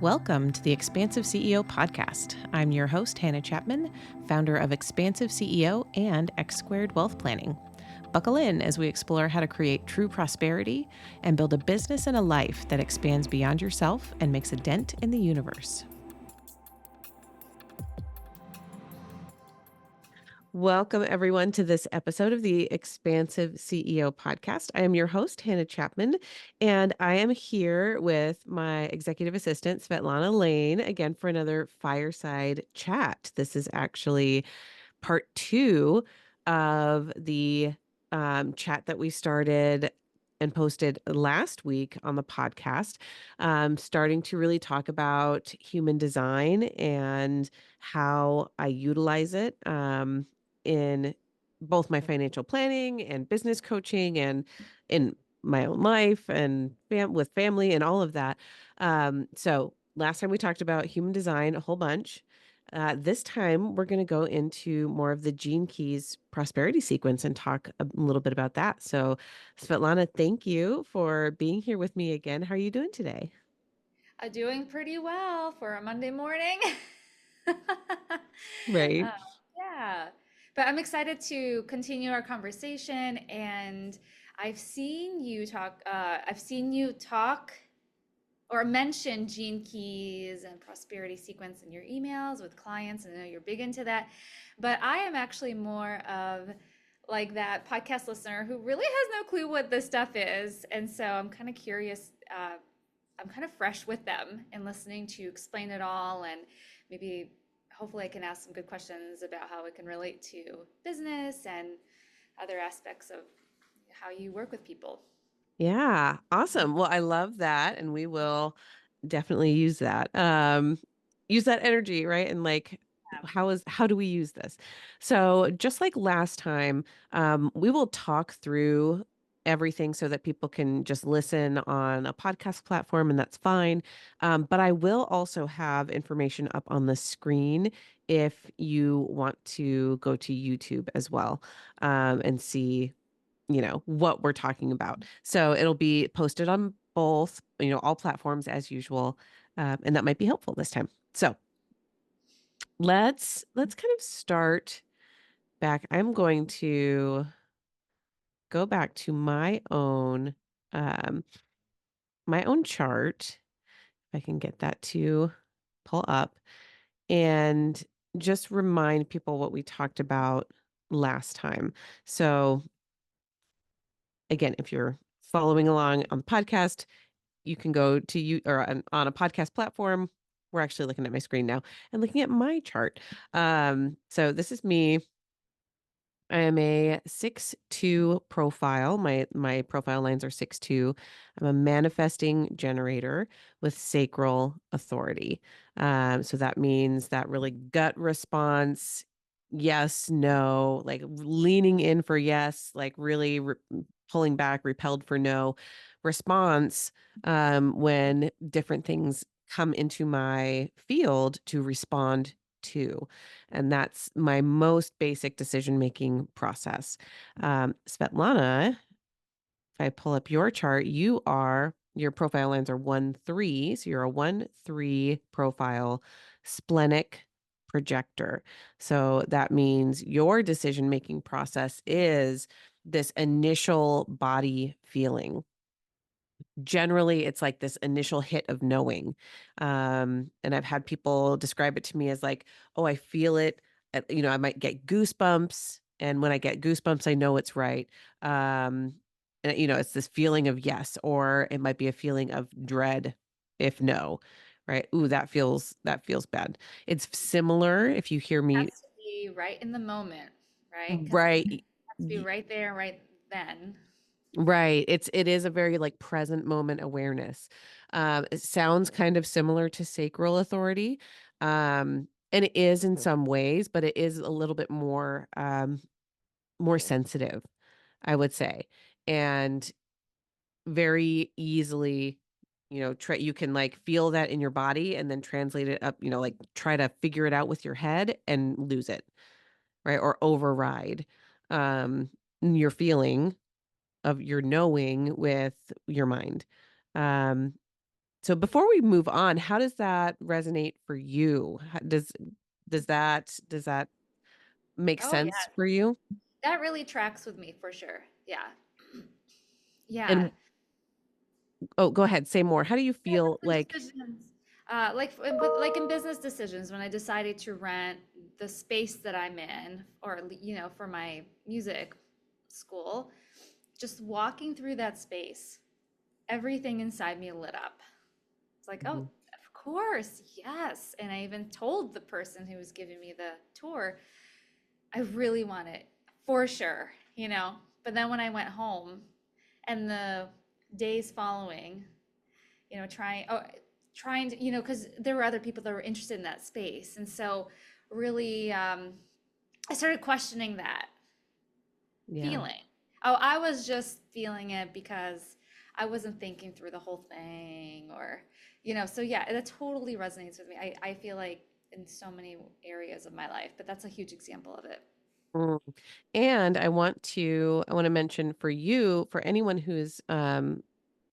Welcome to the Expansive CEO podcast. I'm your host, Hannah Chapman, founder of Expansive CEO and X Squared Wealth Planning. Buckle in as we explore how to create true prosperity and build a business and a life that expands beyond yourself and makes a dent in the universe. Welcome, everyone, to this episode of the Expansive CEO podcast. I am your host, Hannah Chapman, and I am here with my executive assistant, Svetlana Lane, again for another fireside chat. This is actually part two of the chat that we started and posted last week on the podcast, starting to really talk about human design and how I utilize it in both my financial planning and business coaching and in my own life and with family and all of that. So last time we talked about human design a whole bunch. This time we're going to go into more of the Gene Keys prosperity sequence and talk a little bit about that. So Svetlana, thank you for being here with me again. How are you doing today? Doing pretty well for a Monday morning. Right. Uh, yeah, but I'm excited to continue our conversation. And I've seen you talk or mention Gene Keys and prosperity sequence in your emails with clients, and I know you're big into that. But I am actually more of like that podcast listener who really has no clue what this stuff is, and so I'm kind of curious. I'm kind of fresh with them and listening to you explain it all, and maybe hopefully I can ask some good questions about how it can relate to business and other aspects of how you work with people. Yeah, awesome. Well, I love that, and we will definitely use that. Use that energy, right? And like how do we use this? So, just like last time, we will talk through everything so that people can just listen on a podcast platform, and that's fine. But I will also have information up on the screen if you want to go to YouTube as well, and see what we're talking about. So it'll be posted on both, all platforms as usual. And that might be helpful this time. So let's kind of start back. I'm going to go back to um, my own chart. If I can get that to pull up and just remind people what we talked about last time. So again, if you're following along on the podcast, you can go to you or on a podcast platform. We're actually looking at my screen now and looking at my chart. So this is me. I am a 6'2" profile. My profile lines are 6'2". I'm a manifesting generator with sacral authority. So that means that really gut response, yes, no, like leaning in for yes, like really pulling back, repelled for no response when different things come into my field to respond to. And that's my most basic decision-making process. Svetlana, if I pull up your chart, your profile lines are 1-3. So you're a 1-3 profile splenic projector. So that means your decision-making process is this initial body feeling. Generally, it's like this initial hit of knowing. And I've had people describe it to me as like, oh, I feel it. I might get goosebumps. And when I get goosebumps, I know it's right. And it's this feeling of yes, or it might be a feeling of dread if no, right? Ooh, that feels bad. It's similar if you hear me Has to be right in the moment, right? Because it right. has to be right there, right then. Right. It is a very like present moment awareness. It sounds kind of similar to sacral authority. And it is in some ways, but it is a little bit more sensitive, I would say. And very easily, you can like feel that in your body and then translate it up, like try to figure it out with your head and lose it, right? Or override your feeling of your knowing with your mind. Um, So before we move on, how does that resonate for you? Does that make Oh yeah, sense for you? that really tracks with me for sure. Yeah. Yeah. And oh, go ahead, say more. How do you Yeah, feel the like decisions. But like in business decisions, when I decided to rent the space that I'm in, or for my music school, just walking through that space, everything inside me lit up. It's like, oh, Mhm, of course, yes. And I even told the person who was giving me the tour, I really want it for sure. But then when I went home and the days following, trying to, because there were other people that were interested in that space. And so really, I started questioning that yeah. feeling. Oh, I was just feeling it because I wasn't thinking through the whole thing so yeah, that totally resonates with me. I feel like in so many areas of my life, but that's a huge example of it. Mm. And I want to mention for you, for anyone who's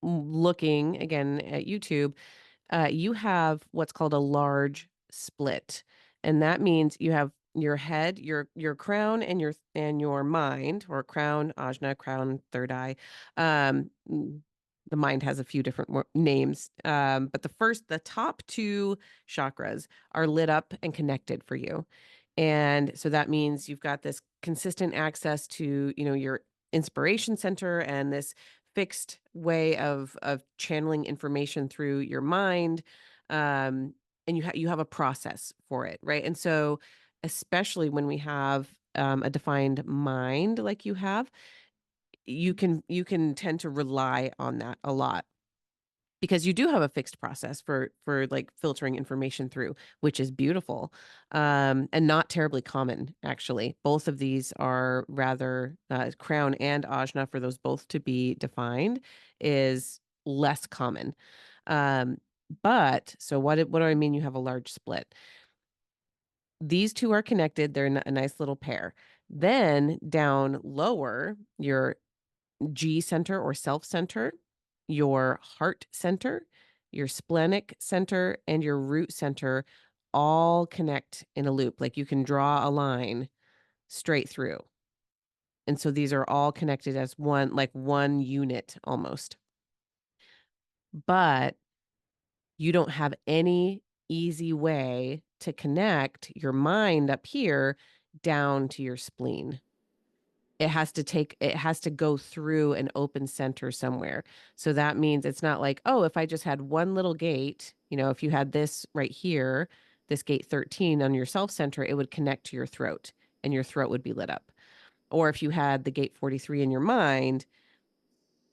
looking again at YouTube, you have what's called a large split. And that means you have your head, your crown and your mind, or crown, ajna, crown, third eye. The mind has a few different names. But the top two chakras are lit up and connected for you. And so that means you've got this consistent access to, your inspiration center and this fixed way of channeling information through your mind. And you have a process for it, right? And so especially when we have a defined mind like you have, you can tend to rely on that a lot because you do have a fixed process for like filtering information through, which is beautiful, and not terribly common actually. Both of these are rather crown and ajna, for those both to be defined, is less common. um but so what do I mean you have a large split? These two are connected, they're a nice little pair. Then down lower, your G center or self center, your heart center, your splenic center, and your root center all connect in a loop. Like you can draw a line straight through. And so these are all connected as one, like one unit almost. But you don't have any easy way to connect your mind up here down to your spleen. It has to go through an open center somewhere. So that means it's not like, oh, if I just had one little gate, if you had this right here, this gate 13 on your self center, it would connect to your throat and your throat would be lit up. Or if you had the gate 43 in your mind,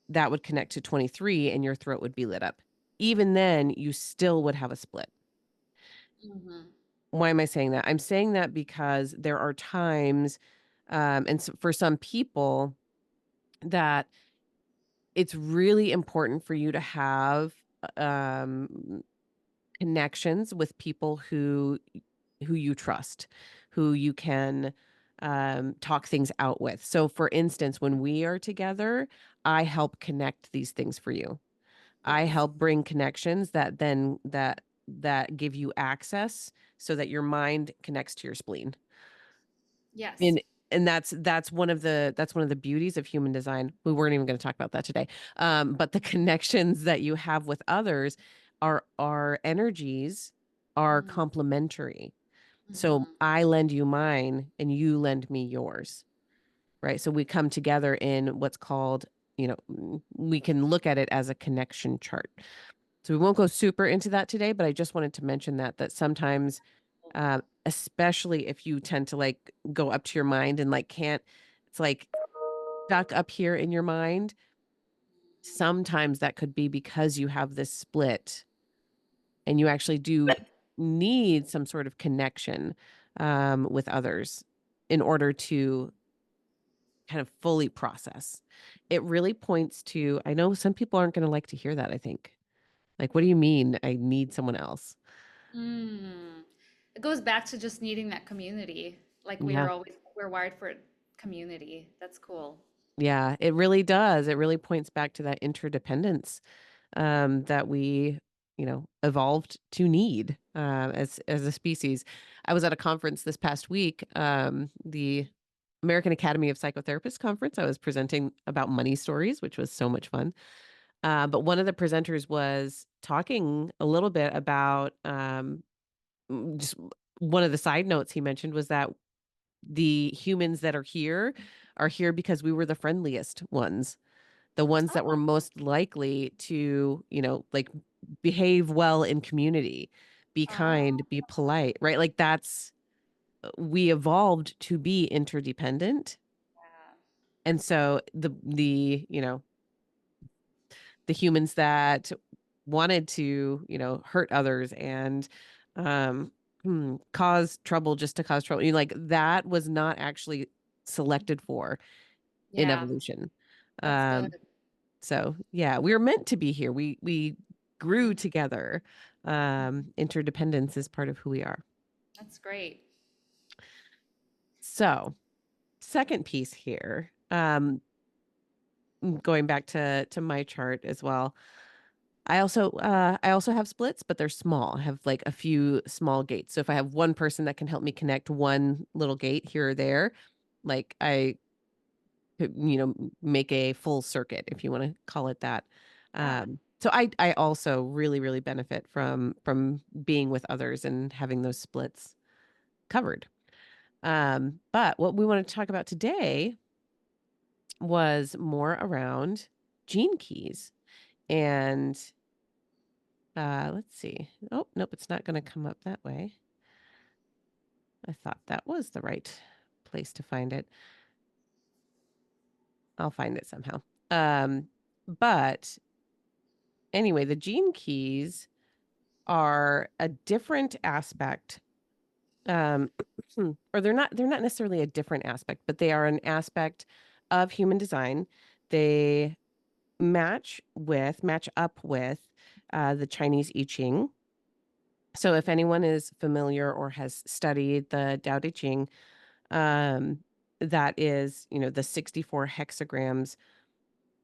that would connect to 23 and your throat would be lit up. Even then, you still would have a split. Hmm. Why am I saying that? I'm saying that because there are times, and so for some people, that it's really important for you to have um connections with people who you trust, who you can talk things out with. So for instance, when we are together, I help connect these things for you. I Yes. help bring connections that give you access so that your mind connects to your spleen. Yes. And that's one of the beauties of human design. We weren't even going to talk about that today. But the connections that you have with others, our energies are Hmm. complementary. So Hmm. I lend you mine and you lend me yours, right? So we come together in what's called, we can look at it as a connection chart. So we won't go super into that today, but I just wanted to mention that sometimes, especially if you tend to like go up to your mind and like can't, it's like stuck up here in your mind. Sometimes that could be because you have this split and you actually do need some sort of connection with others in order to kind of fully process. It really points to, I know some people aren't going to like to hear that, I think. Like, what do you mean I need someone else? Mm. It goes back to just needing that community. Like Yeah. we're wired for community. That's cool. Yeah, it really does. It really points back to that interdependence, that we, evolved to need as a species. I was at a conference this past week, the American Academy of Psychotherapists conference. I was presenting about money stories, which was so much fun. But one of the presenters was talking a little bit about just one of the side notes he mentioned was that the humans that are here because we were the friendliest ones, the ones that were Oh, most likely to, like behave well in community, be oh, kind, be polite, right? Like that's we evolved to be interdependent. yeah. And so the humans that wanted to, hurt others and um cause trouble just to cause trouble. Like that was not actually selected for in Yeah, evolution. that's good. Um so yeah, we were meant to be here. We grew Mhm. together. Interdependence is part of who we are. That's great. So, second piece here. Going back to my chart as well. I also have splits, but they're small. I have like a few small gates. So if I have one person that can help me connect one little gate here or there, like I could, make a full circuit if you want to call it that. Yeah. So I also really, really benefit from being with others and having those splits covered. But what we want to talk about today was more around gene keys. And let's see. Oh, nope, it's not going to come up that way. I thought that was the right place to find it. I'll find it somehow. But anyway, the gene keys are a different aspect. Um, or they're not necessarily a different aspect, but they are an aspect of human design. They match up with the Chinese I Ching. So if anyone is familiar or has studied the Tao Te Ching, um, that is, the 64 hexagrams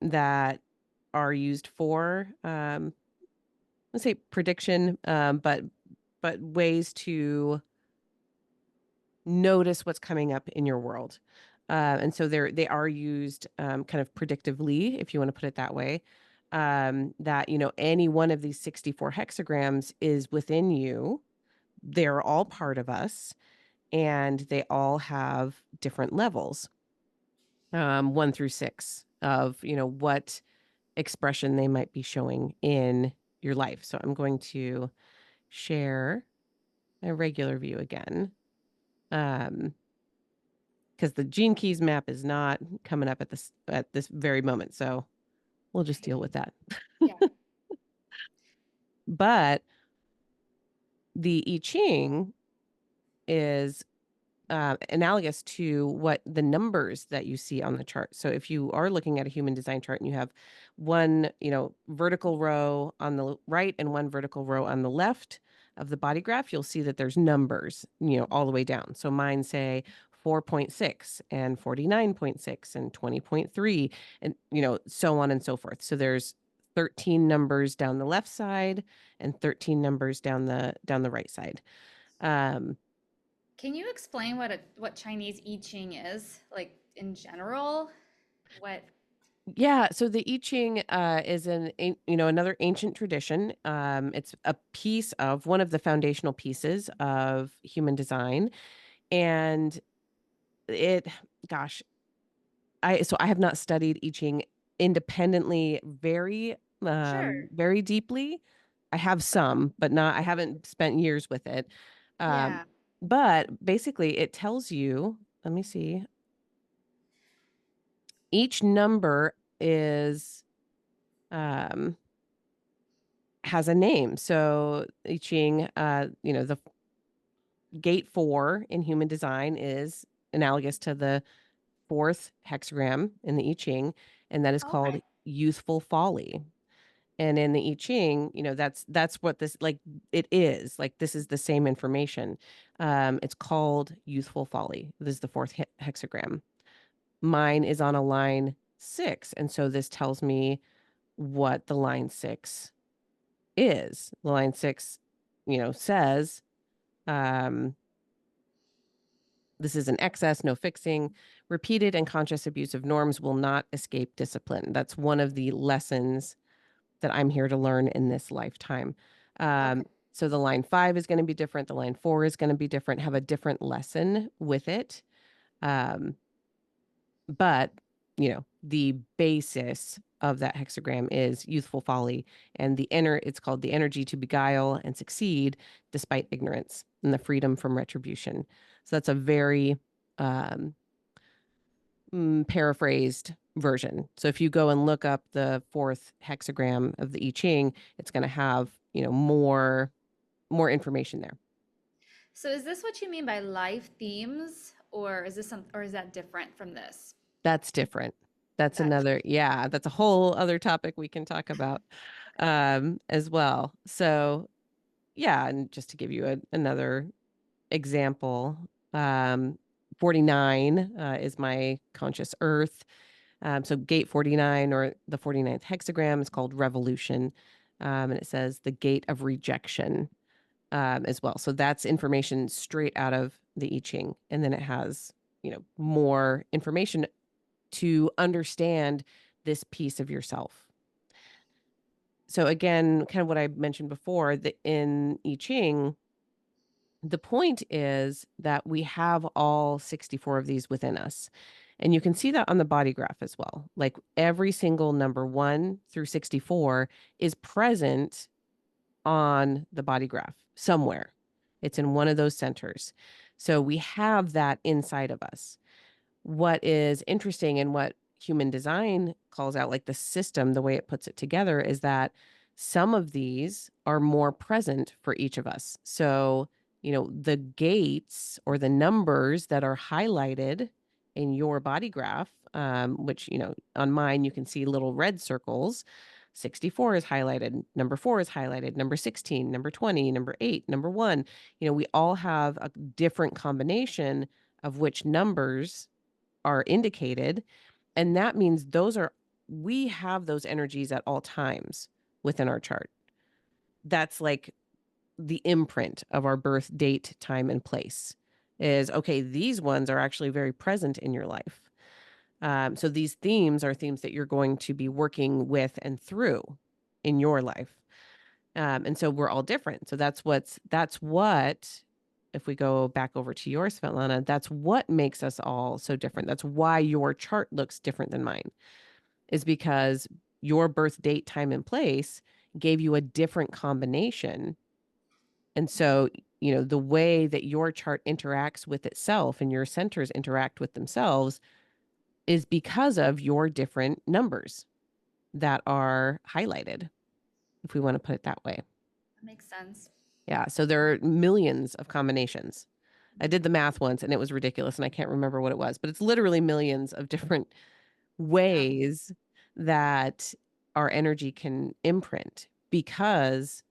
that are used for, let's say prediction, but ways to notice what's coming up in your world. And so they are used kind of predictively, if you want to put it that way. That any one of these 64 hexagrams is within you. They're all part of us, and they all have different levels, 1 through 6, of what expression they might be showing in your life. So I'm going to share a regular view again. Because the Gene Keys map is not coming up at this very moment. So we'll just deal with that. Yeah. But the I Ching is analogous to what the numbers that you see on the chart. So if you are looking at a human design chart and you have one, vertical row on the right and one vertical row on the left of the body graph, you'll see that there's numbers, all the way down. So mine say 4.6 and 49.6 and 20.3 and, so on and so forth. So there's 13 numbers down the left side and 13 numbers down the right side. Um, Can you explain what Chinese I Ching is, like in general? What? Yeah, so the I Ching is another ancient tradition. It's a piece of one of the foundational pieces of human design, and it, gosh, I have not studied I Ching independently Sure. very deeply. I have some, but not. I haven't spent years with it. Um, Yeah. but basically, it tells you. Let me see. Each number is. Um, has a name. So I Ching, the gate 4 in human design is analogous to the fourth hexagram in the I Ching, and that is called Okay. youthful folly. And in the I Ching, that's what this like it is. Like this is the same information. It's called youthful folly. This is the fourth hexagram. Mine is on a line 6, and so this tells me what the line 6 is. The line 6, says, um, this is an excess, no fixing. Repeated and conscious abuse of norms will not escape discipline. That's one of the lessons that I'm here to learn in this lifetime. Okay. So the line 5 is going to be different. The line 4 is going to be different, have a different lesson with it. Um, but, the basis of that hexagram is youthful folly, and it's called the energy to beguile and succeed despite ignorance, and the freedom from retribution. So that's a very um, paraphrased version. So if you go and look up the fourth hexagram of the I Ching, it's going to have, more information there. So is this what you mean by life themes, or is this or is that different from this? That's different. That's Gotcha. another, yeah, that's a whole other topic we can talk about as well. So, yeah, and just to give you another example, um, 49 is my conscious earth. So gate 49, or the 49th hexagram, is called revolution. And it says the gate of rejection as well. So that's information straight out of the I Ching. And then it has, more information to understand this piece of yourself. So again, kind of what I mentioned before, that in I Ching, the point is that we have all 64 of these within us. And you can see that on the body graph as well. Like every single number 1 through 64 is present on the body graph somewhere. It's in one of those centers. So we have that inside of us. What is interesting and what human design calls out, like the system, the way it puts it together, is that some of these are more present for each of us. So, the gates or the numbers that are highlighted in your body graph, which, on mine, you can see little red circles. 64 is highlighted, number 4 is highlighted, number 16, number 20, number 8, number 1. We all have a different combination of which numbers are indicated, and that means we have those energies at all times within our chart. That's like the imprint of our birth date, time, and place is, okay, these ones are actually very present in your life. So these themes are themes that you're going to be working with and through in your life. And so we're all different. So that's what, if we go back over to your Svetlana, that's what makes us all so different. That's why your chart looks different than mine, is because your birth date, time, and place gave you a different combination. And so, the way that your chart interacts with itself and your centers interact with themselves is because of your different numbers that are highlighted, if we want to put it that way. That makes sense. Yeah. So there are millions of combinations. I did the math once and it was ridiculous and I can't remember what it was, but it's literally millions of different Yeah. ways that our energy can imprint, because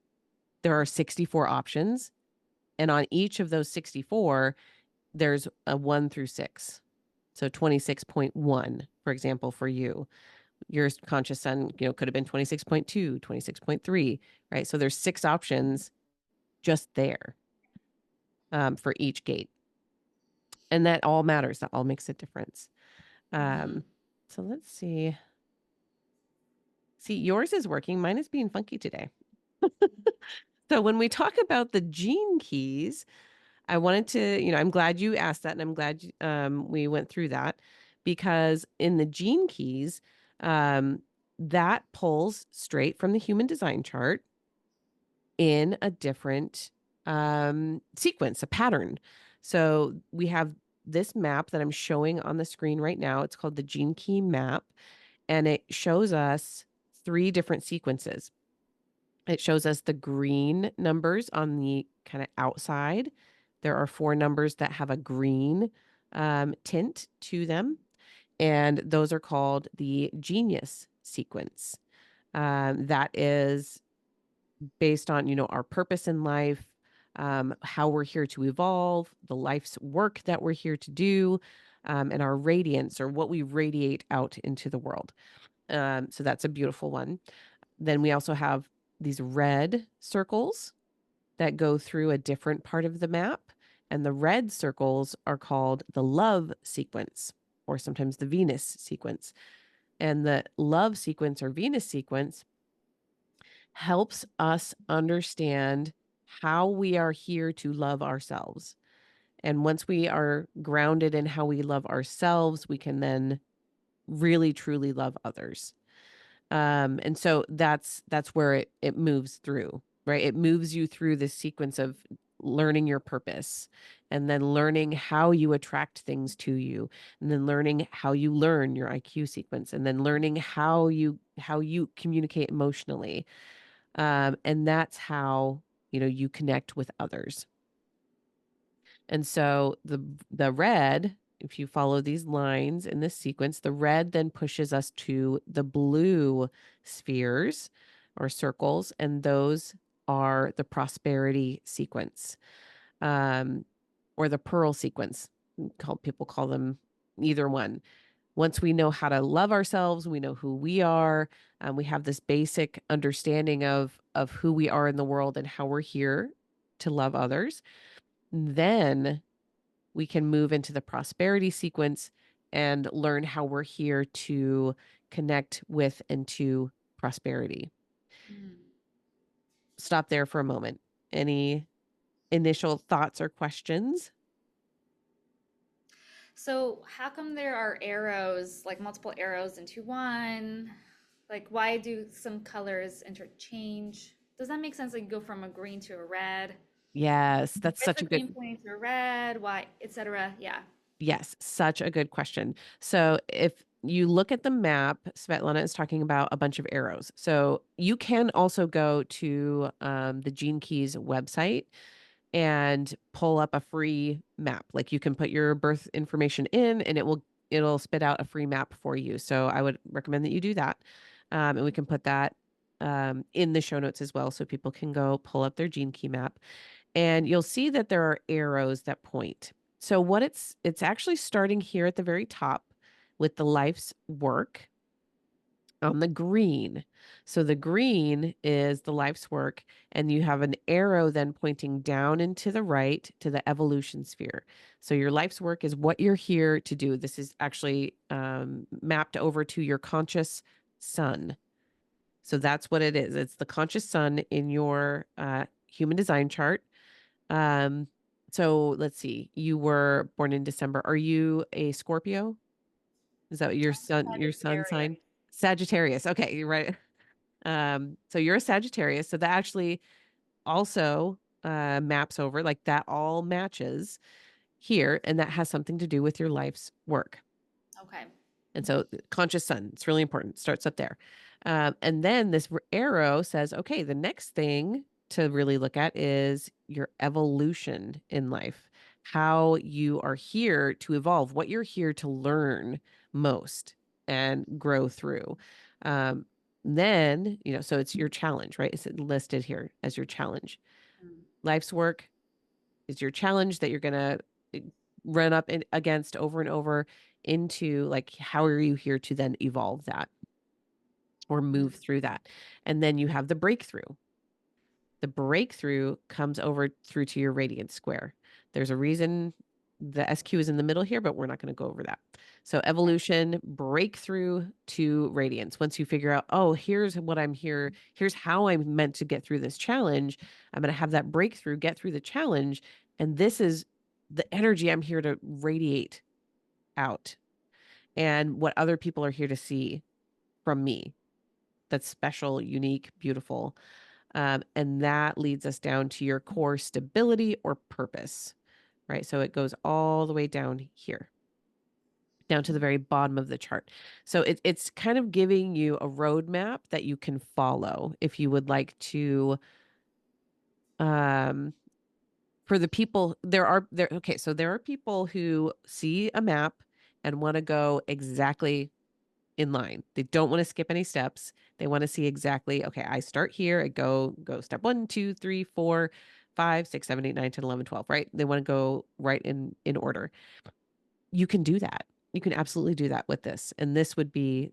there are 64 options. And on each of those 64, there's a 1 through 6. So 26.1, for example, for you. Your conscious sun, could have been 26.2, 26.3, right? So there's 6 options just there for each gate. And that all matters. That all makes a difference. Hmm. So let's see. See, yours is working. Mine is being funky today. So when we talk about the gene keys, I wanted to, I'm glad you asked that, and I'm glad we went through that, because in the gene keys, that pulls straight from the human design chart in a different sequence, a pattern. So we have this map that I'm showing on the screen right now. It's called the gene key map, and it shows us 3 different sequences. It shows us the green numbers on the kind of outside. There are 4 numbers that have a green tint to them, and those are called the genius sequence. That is based on, our purpose in life, how we're here to evolve, the life's work that we're here to do, and our radiance, or what we radiate out into the world. So that's a beautiful one. Then we also have these red circles that go through a different part of the map. And the red circles are called the love sequence, or sometimes the Venus sequence. And the love sequence or Venus sequence helps us understand how we are here to love ourselves. And once we are grounded in how we love ourselves, we can then really truly love others. And so that's where it moves through, right? It moves you through this sequence of learning your purpose, and then learning how you attract things to you, and then learning how you learn your IQ sequence, and then learning how you communicate emotionally. And that's how, you connect with others. And so the red, if you follow these lines in this sequence, the red then pushes us to the blue spheres or circles, and those are the prosperity sequence, um, or the pearl sequence. People call them either one. Once we know how to love ourselves, we know who we are, we have this basic understanding of who we are in the world and how we're here to love others. Then we can move into the prosperity sequence and learn how we're here to connect with and to prosperity. Mm. Stop there for a moment. Any initial thoughts or questions? So how come there are arrows, like multiple arrows into one? Like why do some colors interchange? Does that make sense? Like go from a green to a red? Yes, that's Why is such a the good green pointing to a red? Why, etc. Yeah. yes, such a good question. So if you look at the map, Svetlana is talking about a bunch of arrows. So you can also go to the Gene Keys website and pull up a free map. Like you can put your birth information in and it'll spit out a free map for you. So I would recommend that you do that. And we can put that in the show notes as well so people can go pull up their gene key map. And you'll see that there are arrows that point. So what it's actually starting here at the very top with the life's work on the green. So the green is the life's work, and you have an arrow then pointing down and to the right to the evolution sphere. So your life's work is what you're here to do. This is actually mapped over to your conscious sun. So that's what it is. It's the conscious sun in your human design chart. Um, so let's see. You were born in December. Are you a Scorpio? Is that your sun sign? Sagittarius. Sagittarius. Okay, you're right. So you're a Sagittarius. So that actually also maps over, like that all matches here, and that has something to do with your life's work. Okay. And so conscious sun, it's really important. Starts up there. And then this arrow says, okay, the next thing to really look at is your evolution in life, how you are here to evolve, what you're here to learn most and grow through. Um, then, so it's your challenge, right? It's listed here as your challenge. Mm. Life's work is your challenge that you're going to run up against over and over into, like, how are you here to then evolve that or Mm. move through that? And then you have the breakthrough. The breakthrough comes over through to your radiant square. There's a reason the SQ is in the middle here, but we're not going to go over that. So evolution, breakthrough to radiance. Once you figure out, oh, here's what I'm here, here's how I'm meant to get through this challenge, I'm going to have that breakthrough, get through the challenge. And this is the energy I'm here to radiate out, and what other people are here to see from me. That's special, unique, beautiful. And that leads us down to your core stability or purpose, right? So it goes all the way down here, down to the very bottom of the chart. So it's kind of giving you a roadmap that you can follow if you would like to. Um, for the people, okay, so there are people who see a map and want to go exactly in line. They don't want to skip any steps. They want to see exactly, okay, I start here, I go step 1, 2, 3, 4, 5, 6, 7, 8, 9, 10, 11, 12, right? They want to go right in order. You can do that. You can absolutely do that with this. And this would be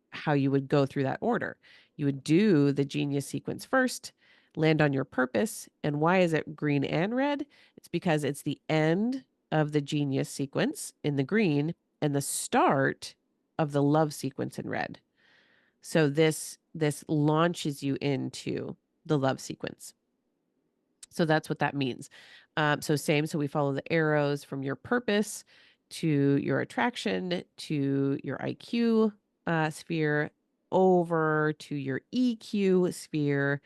how you would go through that order. You would do the genius sequence first, land on your purpose. And why is it green and red? It's because it's the end of the genius sequence in the green and the start of the love sequence in red. So this launches you into the love sequence. So that's what that means. So same. So we follow the arrows from your purpose to your attraction to your IQ sphere over to your EQ sphere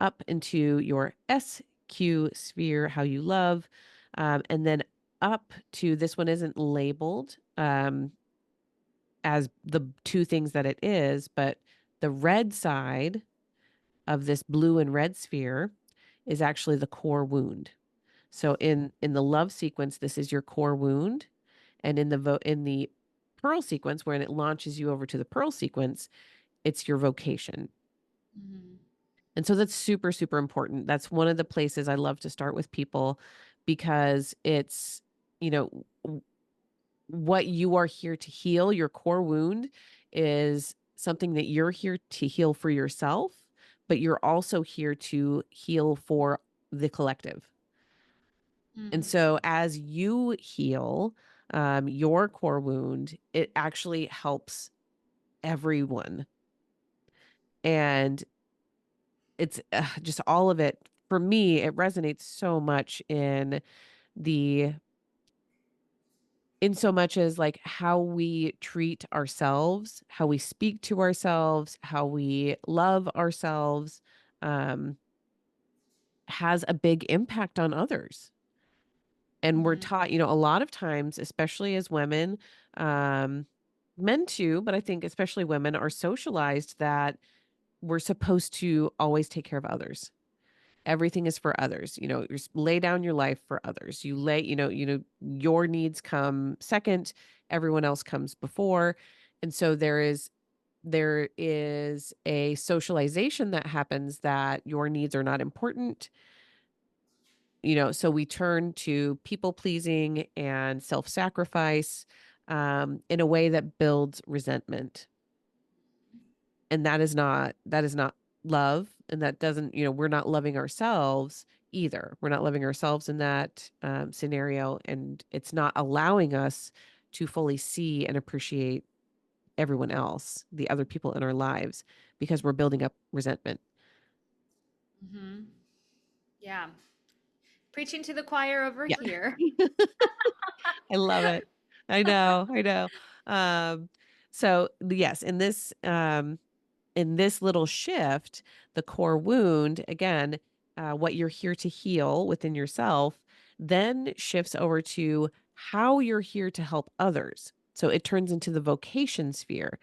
up into your SQ sphere, how you love, and then up to this one isn't labeled as the two things that it is, but the red side of this blue and red sphere is actually the core wound. So in the love sequence, this is your core wound, and in the pearl sequence, when it launches you over to the pearl sequence, it's your vocation. Mhm. And so that's super, super important. That's one of the places I love to start with people because it's, you know, what you are here to heal. Your core wound is something that you're here to heal for yourself, but you're also here to heal for the collective. And Mhm. so as you heal your core wound, it actually helps everyone. And it's just all of it. For me, it resonates so much the in so much as like how we treat ourselves, how we speak to ourselves, how we love ourselves, um, has a big impact on others. And we're Mhm. taught, a lot of times, especially as women, um, men too, but I think especially women are socialized that we're supposed to always take care of others. Everything is for others. Lay down your life for others. Your needs come second, everyone else comes before. And so there is a socialization that happens that your needs are not important. So we turn to people pleasing and self-sacrifice in a way that builds resentment. And that is not love, and that doesn't, we're not loving ourselves either. We're not loving ourselves in that scenario, and it's not allowing us to fully see and appreciate everyone else, the other people in our lives, because we're building up resentment. Mhm. Yeah. Preaching to the choir over Yeah. here. I love it. I know, I know. Um, so yes, in this little shift, the core wound, again, what you're here to heal within yourself, then shifts over to how you're here to help others. So it turns into the vocation sphere,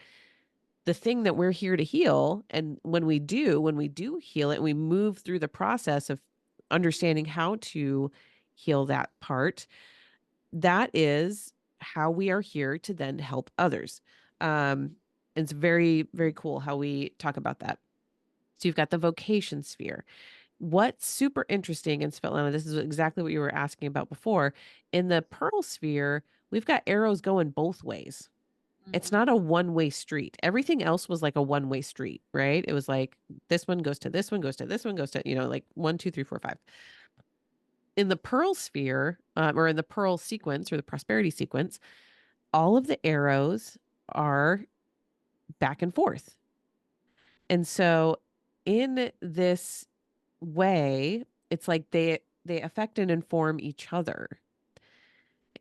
the thing that we're here to heal. And when we do heal it, we move through the process of understanding how to heal that part. That is how we are here to then help others. It's very, very cool how we talk about that. So you've got the vocation sphere. What's super interesting, and Svetlana, this is exactly what you were asking about before. In the pearl sphere, we've got arrows going both ways. It's not Mhm. a one-way street. Everything else was like a one-way street, right? It was like this one goes to this one, goes to this one, goes to, like 1, 2, 3, 4, 5. In the pearl sphere, or in the pearl sequence or the prosperity sequence, all of the arrows are back and forth. And so in this way, it's like they affect and inform each other.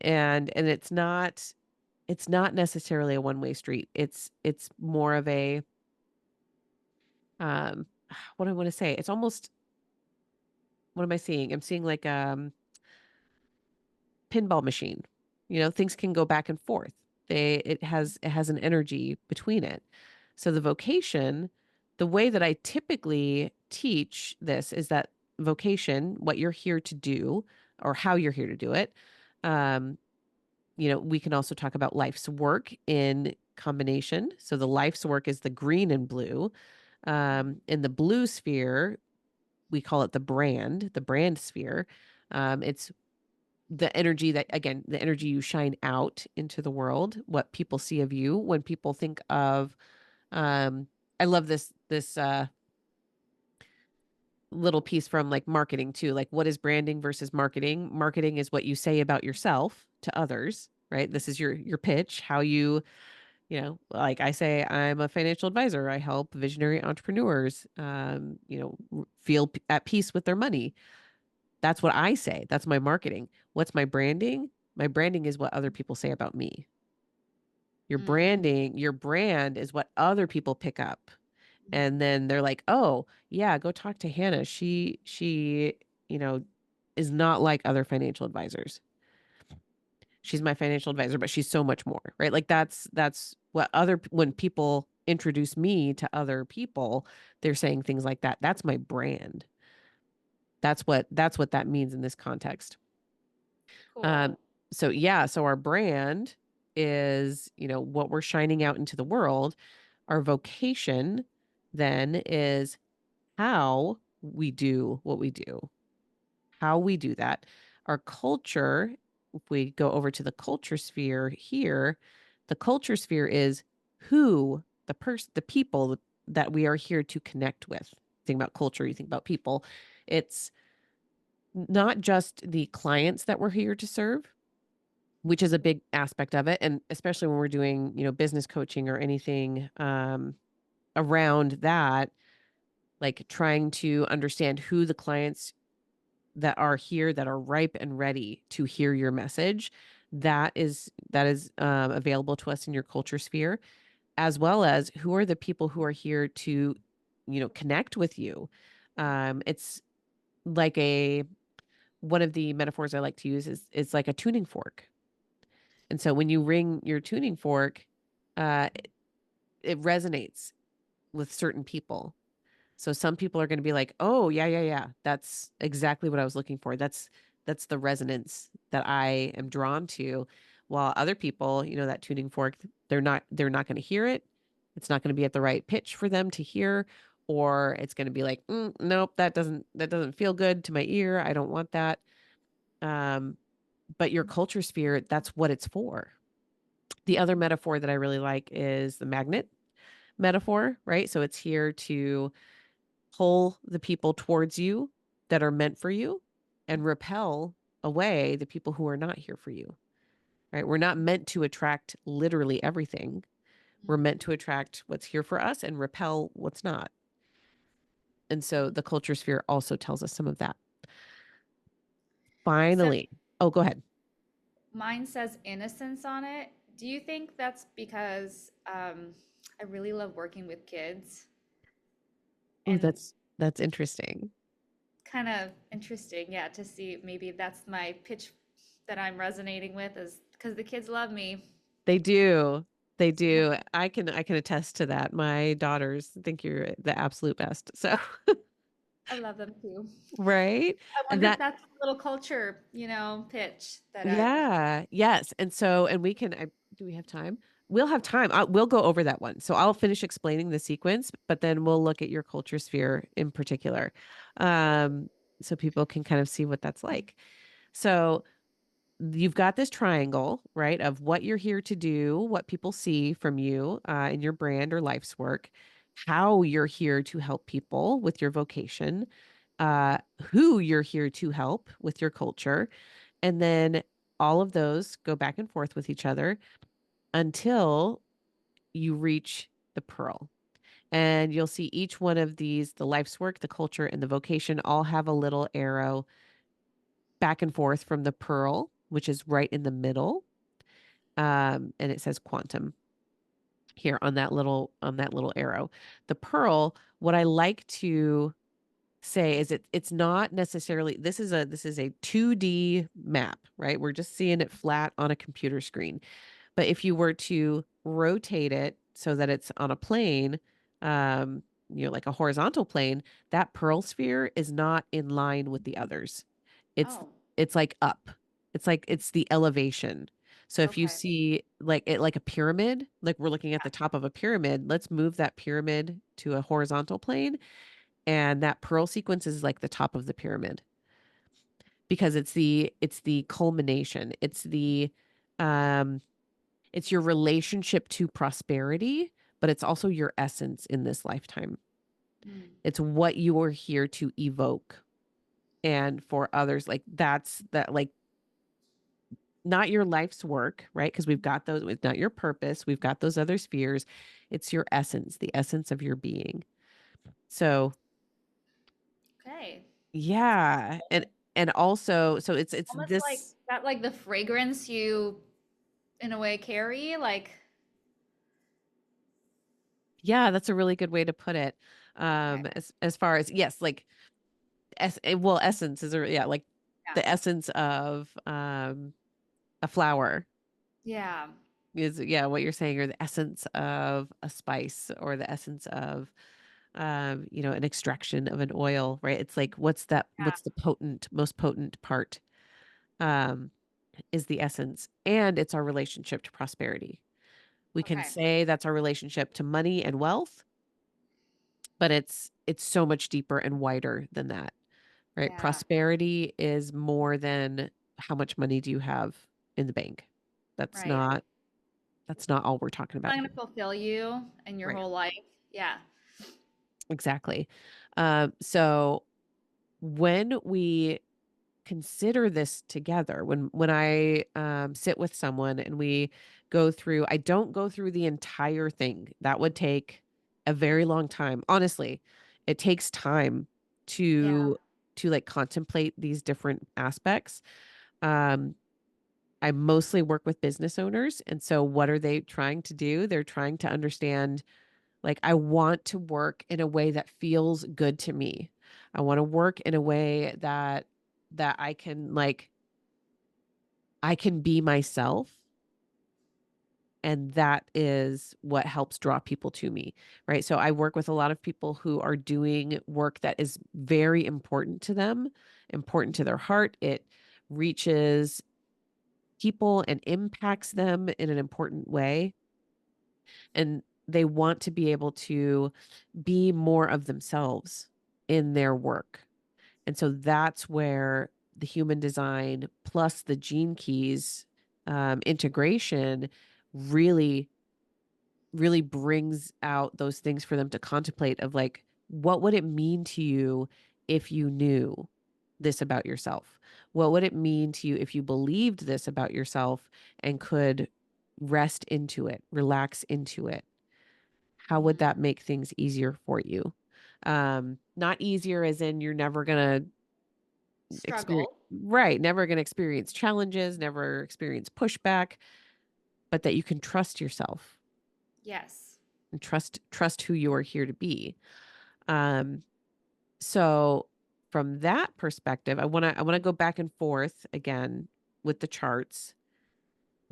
And it's not necessarily a one-way street. It's more of a um what do I want to say? It's almost, what am I seeing? I'm seeing like pinball machine. Things can go back and forth. It has an energy between it. So the vocation, the way that I typically teach this is that vocation, what you're here to do or how you're here to do it. Um, we can also talk about life's work in combination. So the life's work is the green and blue. In the blue sphere, we call it the brand sphere. It's the energy that, again, the energy you shine out into the world, what people see of you when people think of, um, I love this little piece from like marketing too. Like, what is branding versus marketing? Marketing is what you say about yourself to others, right? This is your pitch, how like I say, I'm a financial advisor. I help visionary entrepreneurs, feel at peace with their money. That's what I say. That's my marketing. What's my branding? My branding is what other people say about me. Mm, Your brand is what other people pick up. And then they're like, "Oh, yeah, go talk to Hannah. She, you know, is not like other financial advisors. She's my financial advisor, but she's so much more." Right? Like that's what other when people introduce me to other people, they're saying things like that. That's my brand. That's what that means in this context. Um, cool. so yeah, so our brand is, what we're shining out into the world. Our vocation then is how we do what we do, how we do that. Our culture, if we go over to the culture sphere here, the culture sphere is the people that we are here to connect with. Think about culture, you think about people. It's not just the clients that we're here to serve, which is a big aspect of it. And especially when we're doing, business coaching or anything around that, like trying to understand who the clients that are here that are ripe and ready to hear your message, that is available to us in your culture sphere, as well as who are the people who are here to connect with you. It's like a one of the metaphors I like to use is it's like a tuning fork. And so when you ring your tuning fork, it resonates with certain people. So some people are going to be like, "Oh, yeah, yeah, yeah. That's exactly what I was looking for. That's the resonance that I am drawn to." While other people, that tuning fork, they're not going to hear it. It's not going to be at the right pitch for them to hear, or it's going to be like, "Nope, that doesn't feel good to my ear. I don't want that." Um, but your culture sphere, that's what it's for. The other metaphor that I really like is the magnet metaphor, right? So it's here to pull the people towards you that are meant for you and repel away the people who are not here for you, right? We're not meant to attract literally everything. We're meant to attract what's here for us and repel what's not. And so the culture sphere also tells us some of that. So Finally, oh, go ahead. mine says innocence on it. Do you think that's because I really love working with kids Oh, and that's interesting. kind of interesting, yeah, to see maybe that's my pitch that I'm resonating with is because the kids love me. They do. They Yeah, do. I can attest to that. My daughters think you're the absolute best. So, I love them too. right? I And wonder if that that's a little culture, pitch that I. Yeah. Yes. And we can, do we have time? We'll have time. We'll go over that one. So I'll finish explaining the sequence, but then we'll look at your culture sphere in particular. Um, so people can kind of see what that's like. So you've got this triangle, right, of what you're here to do, what people see from you in your brand or life's work, how you're here to help people with your vocation, who you're here to help with your culture, and then all of those go back and forth with each other until you reach the pearl. And you'll see each one of these, the life's work, the culture, and the vocation, all have a little arrow back and forth from the pearl, which is right in the middle. And it says quantum here on that little arrow. The pearl, what I like to say is it's not necessarily this is a 2D map, right? We're just seeing it flat on a computer screen. But if you were to rotate it so that it's on a plane, like a horizontal plane, that pearl sphere is not in line with the others. It's Oh, it's like up. It's like it's the elevation. So if you okay. see like a pyramid, like we're looking at the top of a pyramid, let's move that pyramid to a horizontal plane, and that pearl sequence is like the top of the pyramid because it's the culmination. It's your relationship to prosperity, but it's also your essence in this lifetime. Mm. It's what you are here to evoke. And for others, like that's that, like not your life's work, right? Because we've got those, it's not your purpose. We've got those other spheres. It's your essence, the essence of your being. So Okay. yeah. And also, so it's Almost like this, that, like the fragrance you, in a way, carry. Like, yeah, that's a really good way to put it. okay. As far as yes, like well, essence is yeah, like Yeah. the essence of a flower Yeah. is yeah, what you're saying, or the essence of a spice, or the essence of an extraction of an oil, right? It's like Yeah. what's the most potent part um is the essence, and it's our relationship to prosperity. We can Okay. say that's our relationship to money and wealth, but it's so much deeper and wider than that, right? Yeah. Prosperity is more than how much money do you have in the bank. That's Right. not that's not all we're talking It's about not going here. to fulfill you in your Right. whole life. Yeah. Exactly. So when we consider this together, when I sit with someone and we go through, I don't go through the entire thing. That would take a very long time. Honestly, it takes time Yeah. to like contemplate these different aspects. Um, I mostly work with business owners, and so what are they trying to do? They're trying to understand, like, I want to work in a way that feels good to me. I want to work in a way that I can be myself, and that is what helps draw people to me, right? So I work with a lot of people who are doing work that is very important to them, important to their heart. It reaches people and impacts them in an important way, and they want to be able to be more of themselves in their work. And so that's where the human design plus the gene keys integration really, really brings out those things for them to contemplate of, like, what would it mean to you if you knew this about yourself? What would it mean to you if you believed this about yourself and could rest into it, relax into it? How would Mm. that make things easier for you? Not easier as in you're never gonna experience, Struggle. right, never gonna experience challenges, never experience pushback, but that you can trust yourself Yes. and trust who you are here to be. Um, so from that perspective, I wanna go back and forth again with the charts.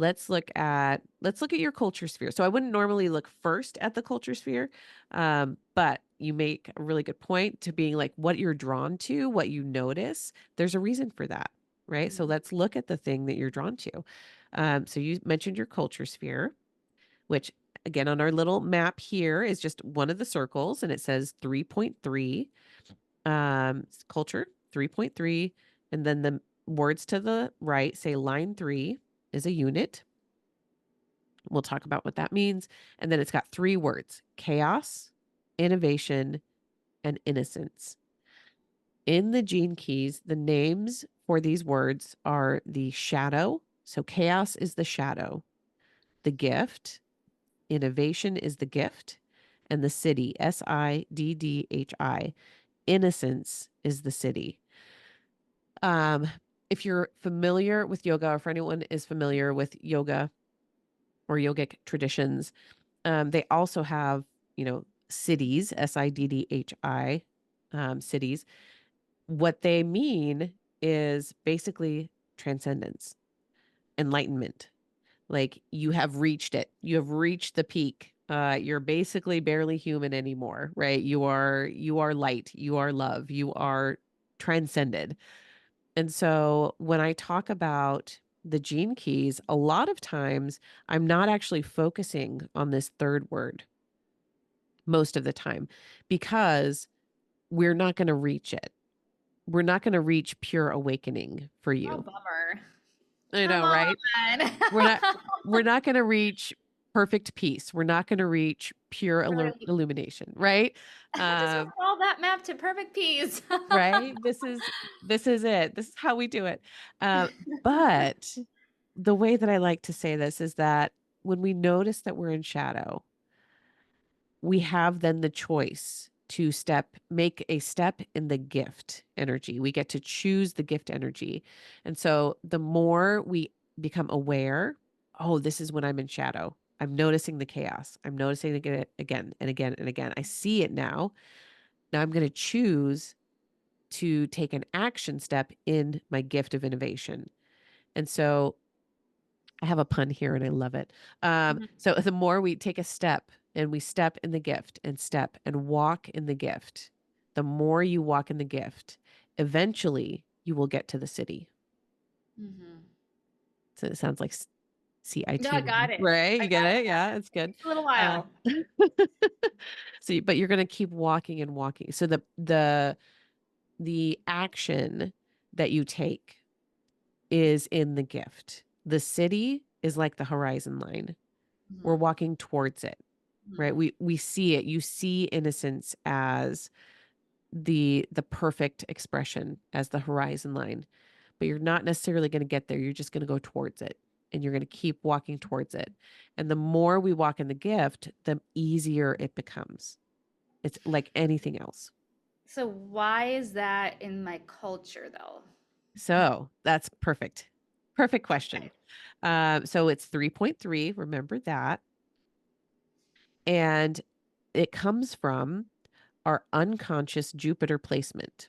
Let's look at your culture sphere. So I wouldn't normally look first at the culture sphere, but you make a really good point to being like what you're drawn to, what you notice. There's a reason for that, right? So Mhm. let's look at the thing that you're drawn to. So you mentioned your culture sphere, which again on our little map here is just one of the circles, and it says 3.3, culture 3.3, and then the words to the right say line 3 is a unit. We'll talk about what that means. And then it's got three words: chaos, innovation, and innocence. In the gene keys, the names for these words are the shadow. So chaos is the shadow, the gift, innovation is the gift, and the city, SIDDHI. Innocence is the city. Um, if you're familiar with yoga, or if anyone is familiar with yoga or yogic traditions, they also have, cities, SIDDHI, cities. What they mean is basically transcendence, enlightenment. Like you have reached it. You have reached the peak. You're basically barely human anymore, right? You are light. You are love. You are transcended. And so when I talk about the gene keys, a lot of times I'm not actually focusing on this third word most of the time, because we're not going to reach it. We're not going to reach pure awakening for Oh, you. bummer. I Come know, right? on. We're not we're not going to reach perfect peace. We're not going to reach pure Right. illumination, right? I just want Um, to follow that map to perfect peace. right? This is it. This is how we do it. But the way that I like to say this is that when we notice that we're in shadow, we have then the choice to make a step in the gift energy. We get to choose the gift energy. And so the more we become aware, oh, this is when I'm in shadow. I'm noticing the chaos. I'm noticing it again and again and again. I see it now. Now I'm going to choose to take an action step in my gift of innovation. And so I have a pun here and I love it. Mhm. So the more we take a step and we step in the gift and step and walk in the gift, the more you walk in the gift, eventually you will get to the city. Mhm. So it sounds like No, I CIT, got it. right? I You got get it it? now. Yeah, it's It good. takes a little Uh, while. so, but you're going to keep walking and walking. So the action that you take is in the gift. The city is like the horizon line. We're Mhm. walking towards it, right? Mhm. We see it. You see innocence as the perfect expression, as the horizon line, but you're not necessarily going to get there. You're just going to go towards it, and you're going to keep walking towards it. And the more we walk in the gift, the easier it becomes. It's like anything else. So why is that in my culture though? So that's perfect. Perfect question. Okay. So it's 3.3. Remember that. And it comes from our unconscious Jupiter placement.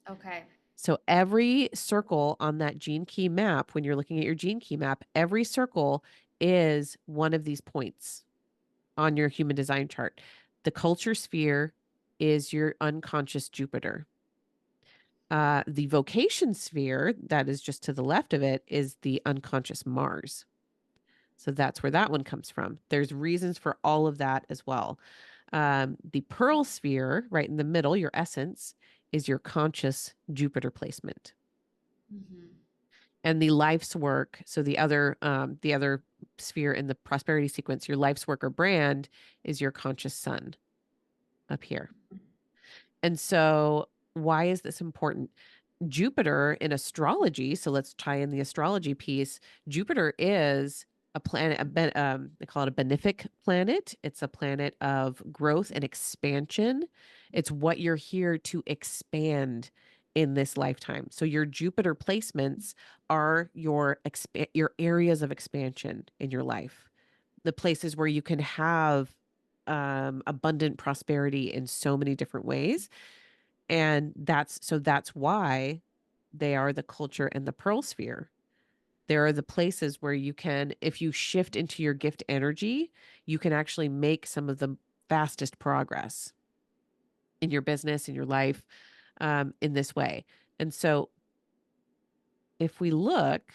Okay. So every circle on that gene key map, when you're looking at your gene key map, every circle is one of these points on your human design chart. The culture sphere is your unconscious Jupiter. The vocation sphere, that is just to the left of it, is the unconscious Mars. So that's where that one comes from. There's reasons for all of that as well. The pearl sphere, right in the middle, your essence, is your conscious Jupiter placement. Mhm. And the life's work, so the other sphere in the prosperity sequence, your life's work or brand, is your conscious sun up here. And so why is this important? Jupiter in astrology, so let's tie in the astrology piece. Jupiter is a planet, they call it a benefic planet. It's a planet of growth and expansion. It's what you're here to expand in this lifetime. So your Jupiter placements are your areas of expansion in your life, the places where you can have abundant prosperity in so many different ways. And that's why they are the culture and the pearl sphere. There are the places where you can, if you shift into your gift energy, you can actually make some of the fastest progress in your business, in your life, in this way. And so if we look,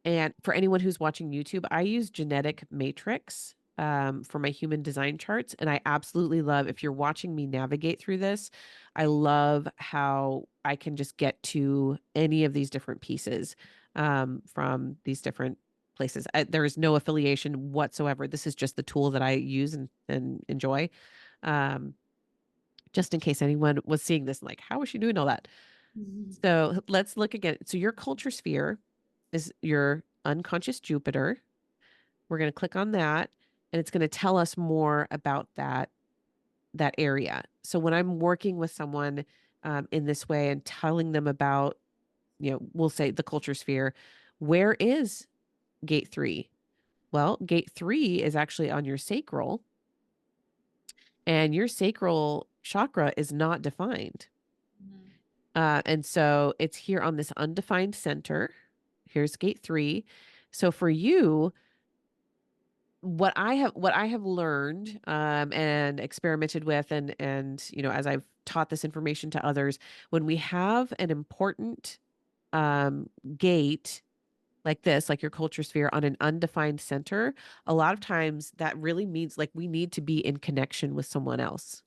and for anyone who's watching YouTube, I use genetic matrix for my human design charts. And I absolutely love, if you're watching me navigate through this, I love how I can just get to any of these different pieces from these different places. There is no affiliation whatsoever. This is just the tool that I use and enjoy. Um, just in case anyone was seeing this, like, how is she doing all that? Mhm. So let's look again. So your culture sphere is your unconscious Jupiter. We're going to click on that and it's going to tell us more about that area. So when I'm working with someone in this way and telling them about, we'll say the culture sphere, where is gate 3? Well, gate 3 is actually on your sacral, and your sacral chakra is not defined. Mhm. And so it's here on this undefined center. Here's gate 3. So for you, what I have learned and experimented with, and as I've taught this information to others, when we have an important um, gate like this, like your culture sphere on an undefined center, a lot of times that really means like we need to be in connection with someone else.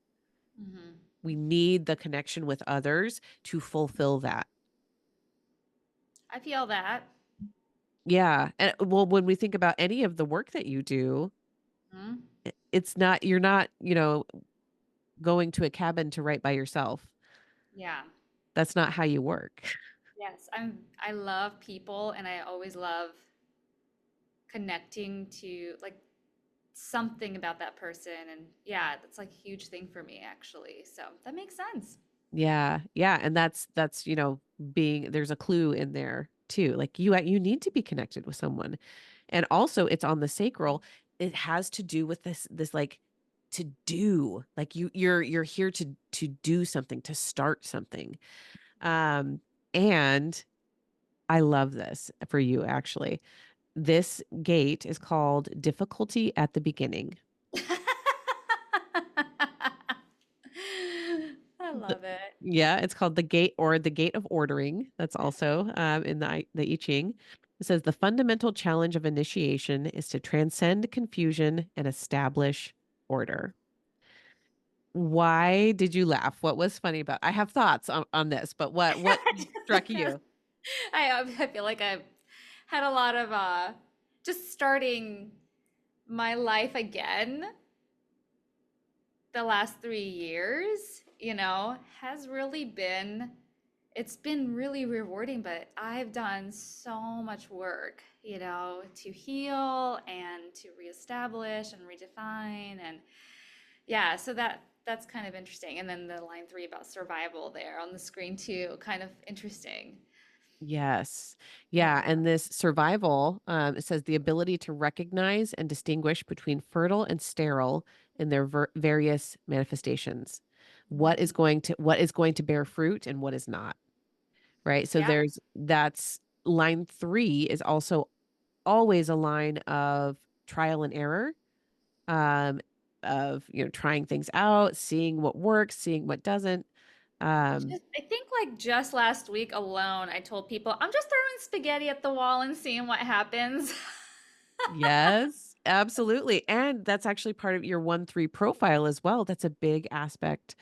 Mhm. We need the connection with others to fulfill that. I feel that. Yeah. And well, when we think about any of the work that you do, Mhm. it's not, you're not, going to a cabin to write by yourself. Yeah. That's not how you work. Yes. I love people and I always love connecting to like something about that person. And yeah, that's like a huge thing for me actually. So that makes sense. Yeah. Yeah. And that's, being there's a clue in there too. Like you need to be connected with someone. And also it's on the sacral. It has to do with this like to do. Like you're here to do something, to start something. Um and I love this for you actually. This gate is called difficulty at the beginning. I The- love it. Yeah, it's called the gate or the gate of ordering. That's also in the I Ching. It says the fundamental challenge of initiation is to transcend confusion and establish order. Why did you laugh? What was funny about? I have thoughts on this, but what struck you? I feel like I've had a lot of just starting my life again the last 3 years, has really been, it's been really rewarding, but I've done so much work, to heal and to reestablish and redefine. And yeah, so that's kind of interesting. And then the line three about survival there on the screen too, kind of interesting. Yes. Yeah. Yeah. And this survival, it says the ability to recognize and distinguish between fertile and sterile in their various manifestations. Mm. What is going to bear fruit and what is not. Right. So Yeah. that's line three is also always a line of trial and error, um, of, trying things out, seeing what works, seeing what doesn't. Um, I think like just last week alone, I told people I'm just throwing spaghetti at the wall and seeing what happens. Yes, absolutely. And that's actually part of your 1-3 profile as well. That's a big aspect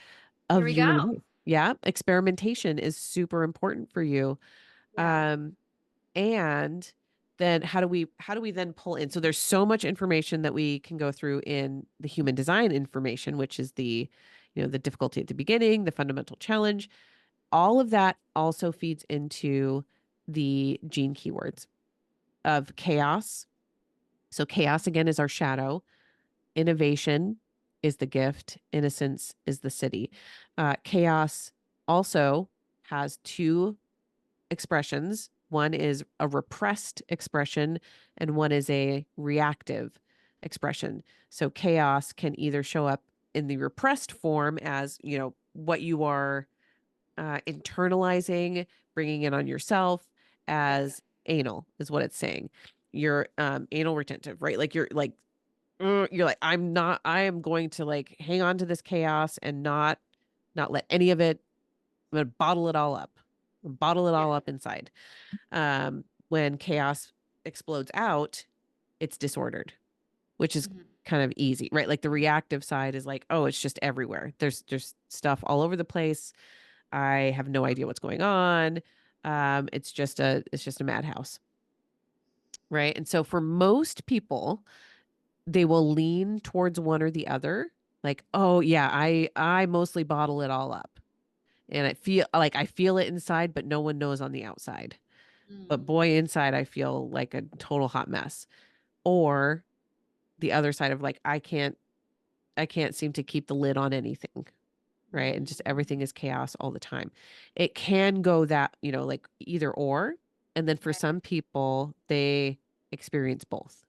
Here of we go. your life. Yeah, experimentation is super important for you. Yeah. Um, and then how do we then pull in? So there's so much information that we can go through in the human design information, which is the difficulty at the beginning, the fundamental challenge. All of that also feeds into the gene keywords of chaos. So chaos again is our shadow. Innovation is the gift. Innocence is the city. Chaos also has two expressions. One is a repressed expression, and one is a reactive expression. So chaos can either show up in the repressed form as, what you are internalizing, bringing it on yourself Yes. as anal is what it's saying. You're anal retentive, right? Like you're like, I am going to like hang on to this chaos and not let any of it. I'm gonna bottle it all up. Bottle it Yeah. all up inside. When chaos explodes out, it's disordered, which is Mhm. kind of easy, right? Like the reactive side is like, oh, it's just everywhere. There's stuff all over the place. I have no idea what's going on. It's just a madhouse, right? And so for most people, they will lean towards one or the other. Like, oh yeah, I mostly bottle it all up. And I feel it inside, but no one knows on the outside. But Mm. boy, inside I feel like a total hot mess. Or the other side of like I can't seem to keep the lid on anything, right? And just Mm. everything is chaos all the time. It can go that, like either or. And then for Right. some people, they experience both.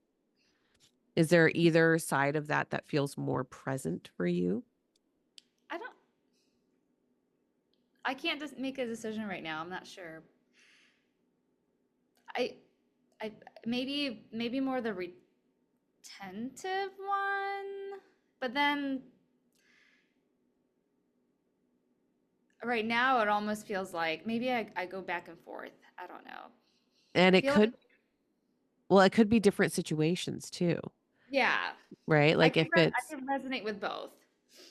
Is there either side of that feels more present for you? I don't, I can't just make a decision right now. I'm not sure. I, I maybe more the retentive one, but then right now it almost feels like maybe I go back and forth. I don't know. And I it feel like, could, well, it could be different situations too, yeah, right? Like if I it's, can resonate with both.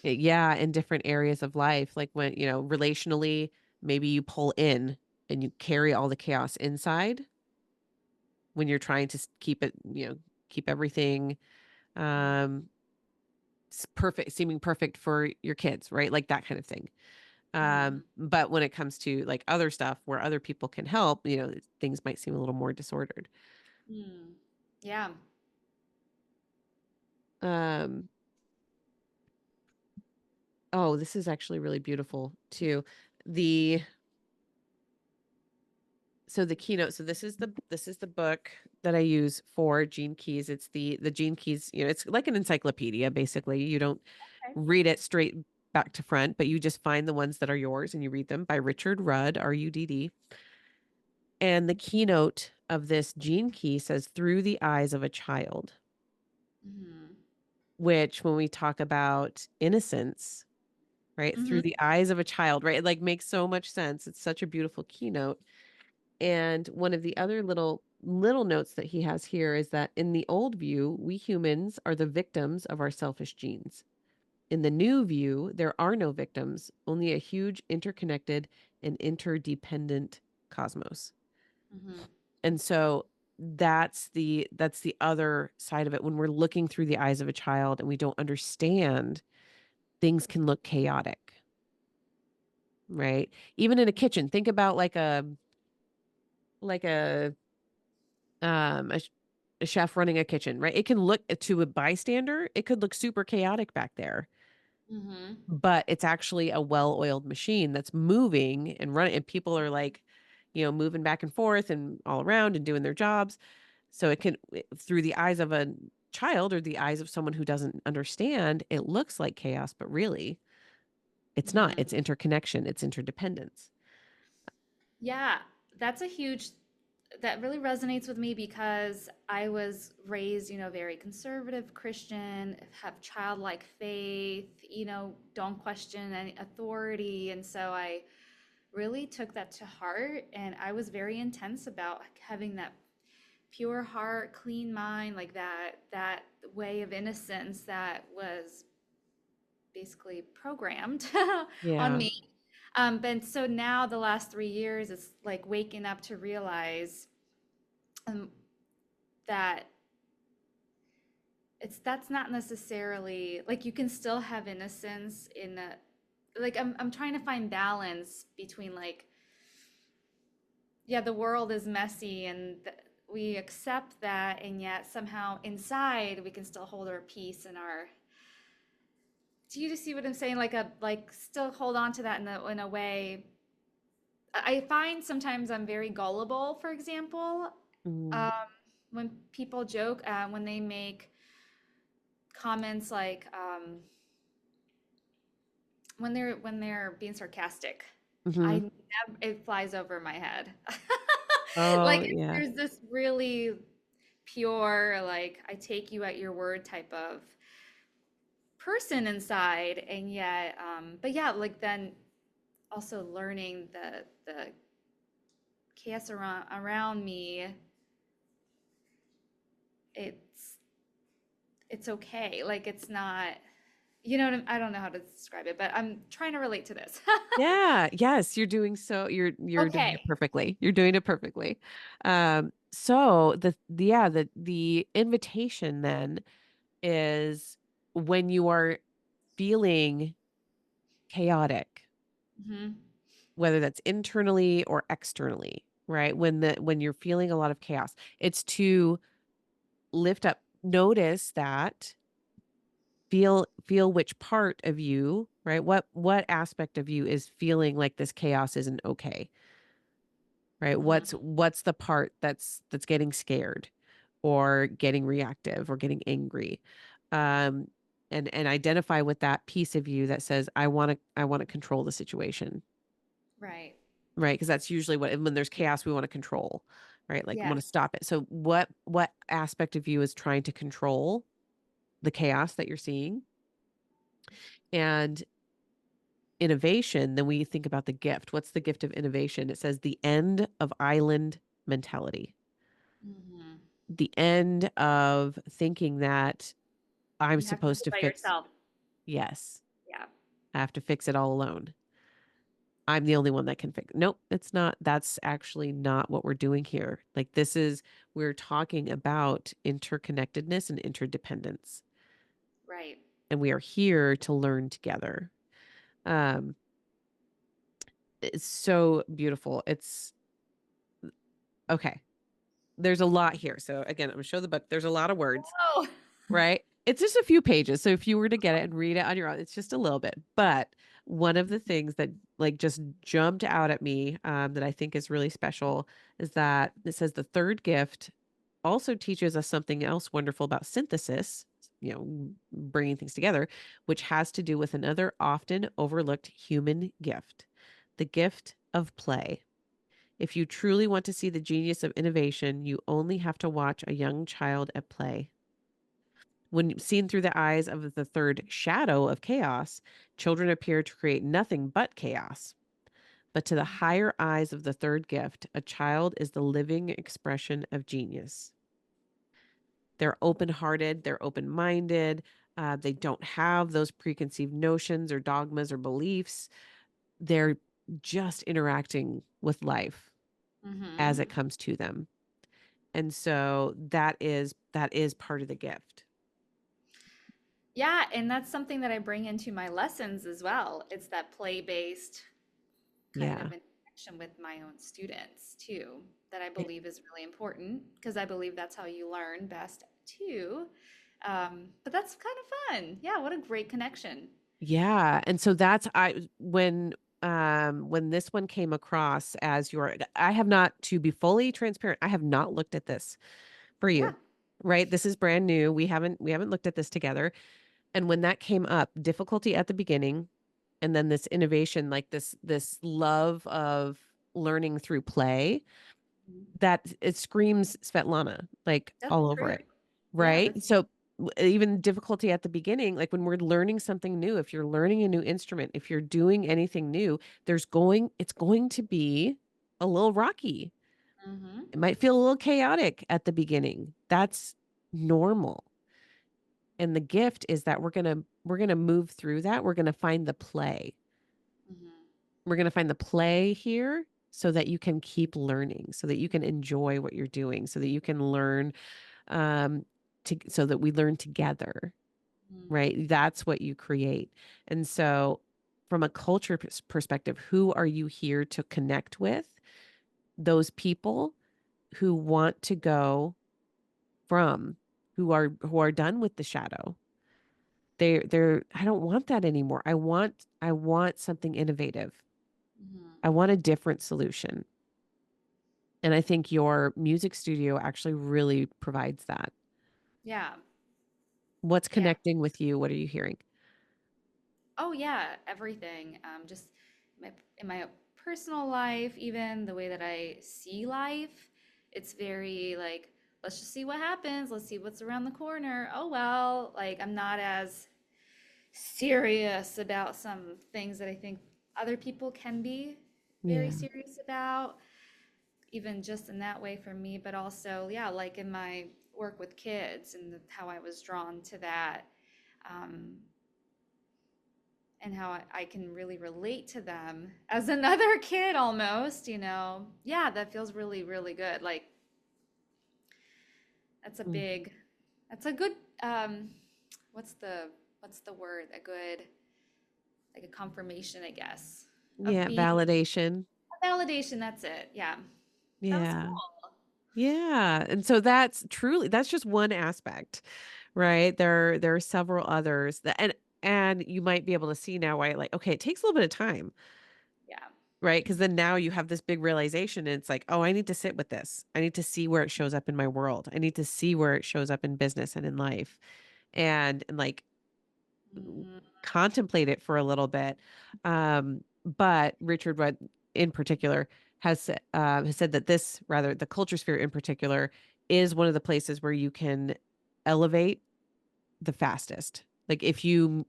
yeah, in different areas of life, like when, relationally, maybe you pull in and you carry all the chaos inside, when you're trying to keep it, keep everything um perfect, seeming perfect for your kids, right? Like that kind of thing. Mm-hmm. But when it comes to like other stuff where other people can help, things might seem a little more disordered. Mm. Yeah. Um, oh, this is actually really beautiful too. The the keynote. So this is the book that I use for Gene Keys. It's the Gene Keys, it's like an encyclopedia basically. You don't Okay. read it straight back to front, but you just find the ones that are yours and you read them, by Richard Rudd, Rudd. And the keynote of this Gene Key says through the eyes of a child, Mm-hmm. which when we talk about innocence, right, Mm-hmm. through the eyes of a child, right, it like makes so much sense. It's such a beautiful keynote. And one of the other little notes that he has here is that in the old view, we humans are the victims of our selfish genes. In the new view, there are no victims, only a huge interconnected and interdependent cosmos. Mm-hmm. And so that's the other side of it. When we're looking through the eyes of a child and we don't understand, things can look chaotic, right? Even in a kitchen, think about like um a, a chef running a kitchen, right? It can look, to a bystander, it could look super chaotic back there, Mm-hmm. but it's actually a well-oiled machine that's moving and running, and people are like, moving back and forth and all around and doing their jobs. So it can, through the eyes of a child or the eyes of someone who doesn't understand, it looks like chaos, but really it's not. Mm-hmm. It's interconnection, it's interdependence. Yeah, that's a huge, that really resonates with me because I was raised, very conservative Christian, have childlike faith, don't question any authority. And so I really took that to heart. And I was very intense about having that pure heart, clean mind, like that way of innocence that was basically programmed on Yeah. me. But so now the last 3 years, it's like waking up to realize um, that that's not necessarily like you can still have innocence in a, like I'm trying to find balance between like, yeah, the world is messy and we accept that, and yet somehow inside we can still hold our peace and our, do you just see what I'm saying? Like a, like still hold on to that in a way. I find sometimes I'm very gullible, for example, Mm, um, when people joke, when they make comments like when they're being sarcastic. hmm It flies over my head. Oh, Like yeah. there's this really pure, like I take you at your word type of person inside, and yet, but yeah, like then also learning the chaos around me, it's it's okay. Like it's not, I don't know how to describe it, but I'm trying to relate to this. Yeah. Yes, you're doing it Okay. perfectly. You're doing it perfectly. So the invitation then is when you are feeling chaotic, Hmm. whether that's internally or externally, right? When you're feeling a lot of chaos, it's to lift up, notice that, feel which part of you, right? What aspect of you is feeling like this chaos isn't okay, right? Hmm. What's the part that's getting scared or getting reactive or getting angry? Um and identify with that piece of you that says, I want to control the situation. Right. Right, because that's usually when there's chaos, we want to control, right? Like, want to Yes. stop it. So what aspect of you is trying to control the chaos that you're seeing? And innovation, then we think about the gift. What's the gift of innovation? It says the end of island mentality. Hmm. The end of thinking that I'm You have to do supposed it to by fix, yourself. yes, Yeah. I have to fix it all alone. I'm the only one that can fix. Nope, it's not. That's actually not what we're doing here. Like this is we're talking about interconnectedness and interdependence, Right. and we are here to learn together. Um, it's so beautiful. It's okay. There's a lot here. So again, I'm gonna show the book. There's a lot of words, Oh, right? It's just a few pages. So if you were to get it and read it on your own, it's just a little bit. But one of the things that like just jumped out at me that I think is really special is that it says the third gift also teaches us something else wonderful about synthesis, bringing things together, which has to do with another often overlooked human gift, the gift of play. If you truly want to see the genius of innovation, you only have to watch a young child at play. When seen through the eyes of the third shadow of chaos, children appear to create nothing but chaos. But to the higher eyes of the third gift, a child is the living expression of genius. They're open hearted, they're open minded, they don't have those preconceived notions or dogmas or beliefs. They're just interacting with life as mm-hmm. it comes to them. And so that is part of the gift. Yeah, and that's something that I bring into my lessons as well. It's that play-based kind Yeah. of interaction with my own students too, that I believe is really important because I believe that's how you learn best too. But that's kind of fun. Yeah, what a great connection. Yeah. And so that's I when this one came across as your I have not, to be fully transparent, I have not looked at this for Yeah. you. Right? This is brand new. We haven't looked at this together. And when that came up, difficulty at the beginning and then this innovation, like this love of learning through play, that it screams Svetlana like That's all over true. it. Yeah, Right? that's So even difficulty at the beginning, like when we're learning something new, if you're learning a new instrument, if you're doing anything new, it's going to be a little rocky. mm-hmm. It might feel a little chaotic at the beginning. That's normal. And the gift is that we're going to move through that. We're going to find the play. Mm-hmm. We're going to find the play here so that you can keep learning, so that you can enjoy what you're doing, so that you can learn so that we learn together, right? That's what you create. And so from a culture perspective, who are you here to connect with? Those people who want to go from who are done with the shadow. They're I don't want that anymore. I want something innovative. Mm-hmm. I want a different solution. And I think your music studio actually really provides that. Yeah. What's Yeah. connecting with you? What are you hearing? Oh yeah, everything. Just in my personal life, even the way that I see life, it's very like, let's just see what happens. Let's see what's around the corner. Oh well, like I'm not as serious about some things that I think other people can be very Yeah. serious about, even just in that way for me, but also, yeah, like in my work with kids and how I was drawn to that. Um, and how I can really relate to them as another kid almost, you know. Yeah, that feels really, really good. Like that's a Mm. big, that's a good, what's the, what's the word? A good, like a confirmation, I guess, of Yeah, being validation. a validation. That's it. Yeah. That was Yeah. cool. Yeah. And so that's just one aspect, right? There are several others that and you might be able to see now why, like, okay, it takes a little bit of time, Yeah. right? Because then now you have this big realization and it's like, oh, I need to sit with this. I need to see where it shows up in my world. I need to see where it shows up in business and in life. And like Hmm. contemplate it for a little bit. But Richard Rudd in particular has said that the culture sphere in particular is one of the places where you can elevate the fastest. Like if you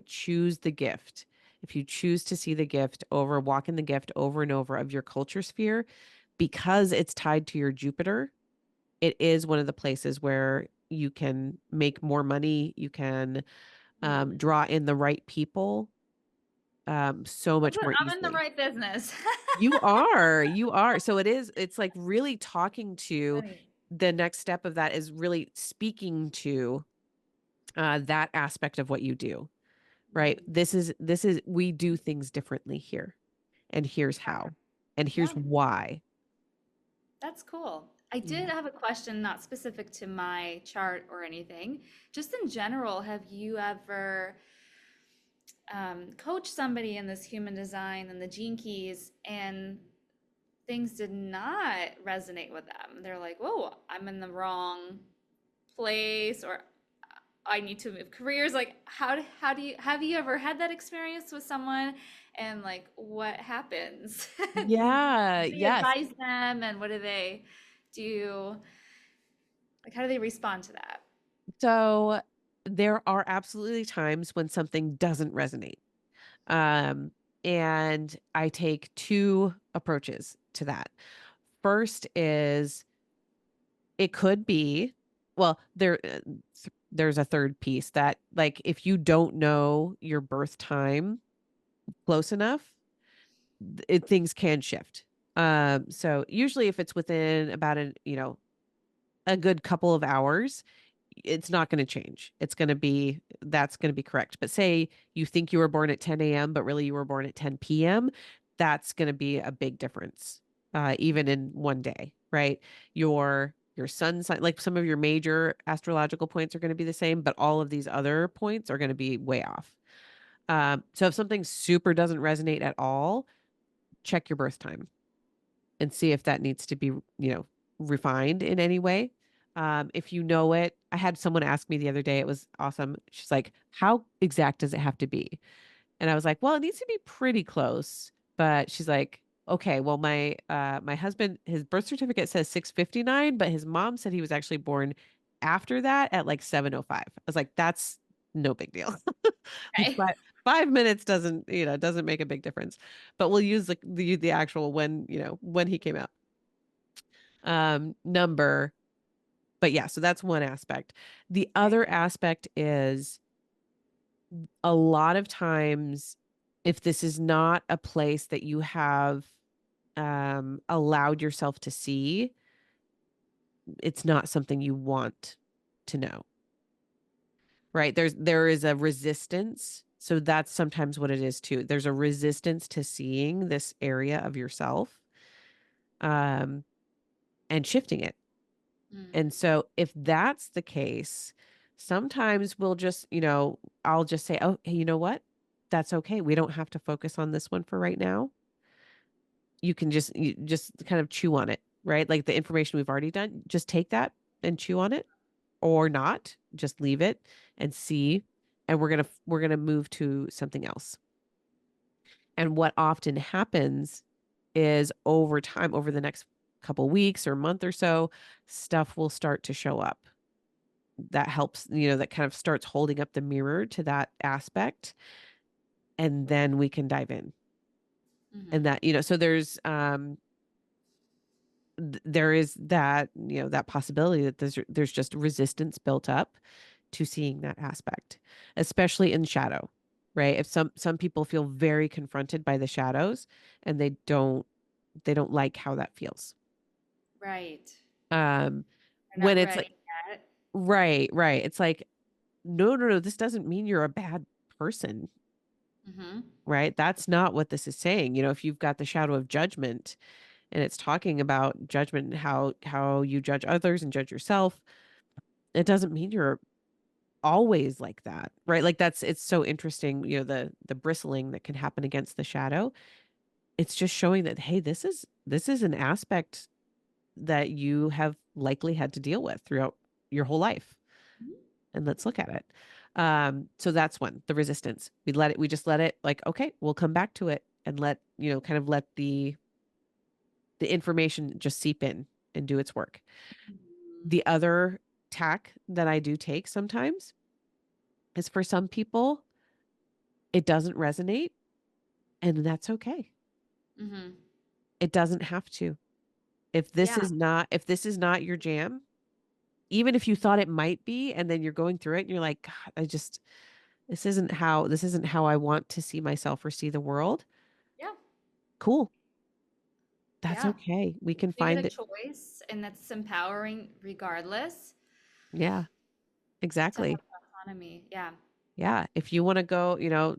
choose the gift, if you choose to see the gift over walk in the gift over and over of your culture sphere, because it's tied to your Jupiter, it is one of the places where you can make more money, you can draw in the right people, so much more I'm in the easily. right business. You are. So it's like really talking to Funny. the next step of that is really speaking to that aspect of what you do, right? Mhm. This is we do things differently here, and here's how, and here's Yeah, why. that's cool. I did Yeah. have a question, not specific to my chart or anything. Just in general, have you ever coached somebody in this human design and the gene keys and things did not resonate with them? They're like, whoa, I'm in the wrong place, or I need to move careers. Like, how do you have you ever had that experience with someone, and like what happens? How Yeah, do you yes. advise them, and what do they do? Like, how do they respond to that? So there are absolutely times when something doesn't resonate. Um, and I take two approaches to that. First is it could be, well, there's a third piece that like if you don't know your birth time close enough, things can shift. So usually if it's within about a good couple of hours, it's not going to change. That's going to be correct. But say you think you were born at 10 a.m., but really you were born at 10 p.m., that's going to be a big difference, even in one day, right? Your sun sign, like some of your major astrological points are going to be the same, but all of these other points are going to be way off. So if something super doesn't resonate at all, check your birth time and see if that needs to be, refined in any way. If you know it, I had someone ask me the other day, it was awesome. She's like, how exact does it have to be? And I was like, well, it needs to be pretty close. But she's like, okay, well, my husband, his birth certificate says 6:59, but his mom said he was actually born after that at like 7:05. I was like, that's no big deal. Like Okay. 5 minutes doesn't make a big difference. But we'll use the actual when he came out number. But yeah, so that's one aspect. The Okay. other aspect is a lot of times, if this is not a place that you have allowed yourself to see, it's not something you want to know, right? There is a resistance. So that's sometimes what it is too. There's a resistance to seeing this area of yourself, um, and shifting it. Mm. And so if that's the case, sometimes I'll just say, oh, hey, you know what? That's okay. We don't have to focus on this one for right now. You just kind of chew on it, right? Like the information we've already done, just take that and chew on it or not, just leave it and see. And we're going to move to something else. And what often happens is over time, over the next couple weeks or month or so, stuff will start to show up that helps, that kind of starts holding up the mirror to that aspect. And then we can dive in. And Hmm. so there is that, that possibility that there's just resistance built up to seeing that aspect, especially in shadow, right? If some people feel very confronted by the shadows and they don't like how that feels. Right. Um, They're when not it's ready like, yet. right, right. It's like, no, no, no, this doesn't mean you're a bad person, Hmm. right? That's not what this is saying. If you've got the shadow of judgment and it's talking about judgment and how you judge others and judge yourself, it doesn't mean you're always like that, right? Like it's so interesting, the bristling that can happen against the shadow. It's just showing that, hey, this is an aspect that you have likely had to deal with throughout your whole life. And let's look at it. So that's one, the resistance. We just let it, like, okay, we'll come back to it and kind of let the information just seep in and do its work. Mhm. The other tack that I do take sometimes is for some people, it doesn't resonate, and that's okay. Mhm. It doesn't have to. Yeah. If this is not your jam, even if you thought it might be, and then you're going through it and you're like, God, I just This isn't how I want to see myself or see the world. Yeah. Cool. That's Yeah. okay. We can Make it find a it. choice, and that's empowering regardless Yeah, to have exactly. autonomy. Yeah. Yeah. If you want to go,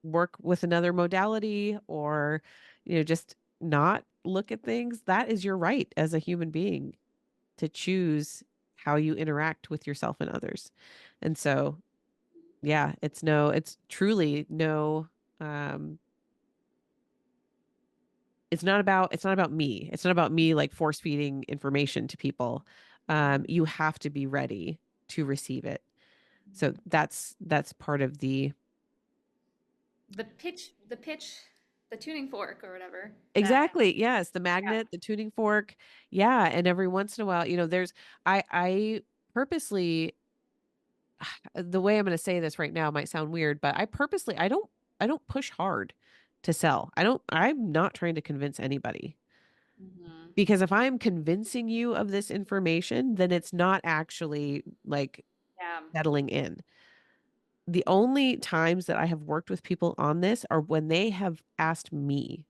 work with another modality or, just not look at things, that is your right as a human being to choose how you interact with yourself and others. And so, yeah, it's truly no, um, it's not about me. It's not about me like force feeding information to people. You have to be ready to receive it. So that's part of the The tuning fork or whatever. That, exactly. Yes, the yeah. magnet, the tuning fork. Yeah, and every once in a while, there's I purposely the way I'm going to say this right now might sound weird, but I don't push hard to sell. I'm not trying to convince anybody. Hmm. Because if I'm convincing you of this information, then it's not actually like Yeah. settling in. The only times that I have worked with people on this are when they have asked me,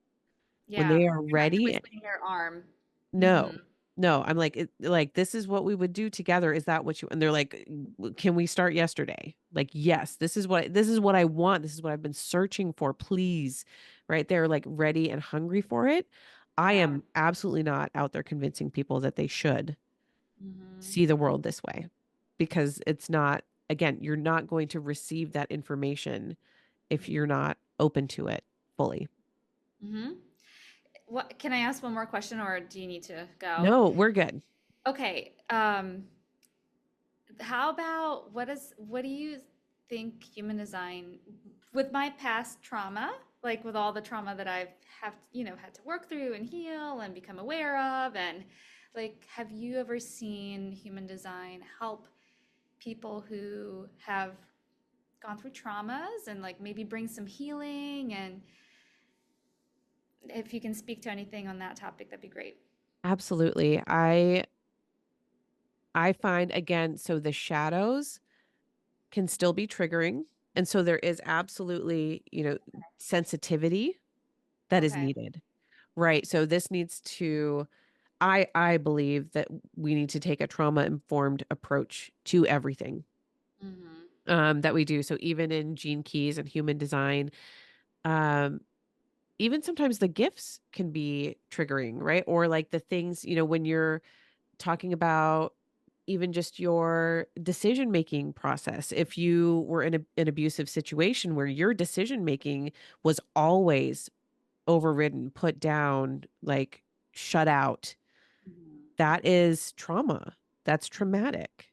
when Yeah. they are You're not ready. twisting your arm. Hmm. No, no, I'm like, this is what we would do together. Is that what you, and they're like, can we start yesterday? Like, yes, this is what I want. This is what I've been searching for. Please. Right. They're like ready and hungry for it. I Yeah. am absolutely not out there convincing people that they should Hmm. see the world this way because it's not, again, you're not going to receive that information if you're not open to it fully. Hmm. What, can I ask one more question, or do you need to go? No, we're good. Okay. How about what do you think human design, with my past trauma, like with all the trauma that I've had to work through and heal and become aware of, and like, have you ever seen human design help people who have gone through traumas and like maybe bring some healing? And if you can speak to anything on that topic, that'd be great. Absolutely. I find again, so the shadows can still be triggering. And so there is absolutely, sensitivity that is Okay. needed. Right. So this needs to I believe that we need to take a trauma informed approach to everything Mm-hmm. that we do. So even in gene keys and human design, um, even sometimes the gifts can be triggering, right? Or like the things, when you're talking about even just your decision making process. If you were in an abusive situation where your decision making was always overridden, put down, like shut out, Mm-hmm. that is trauma. That's traumatic.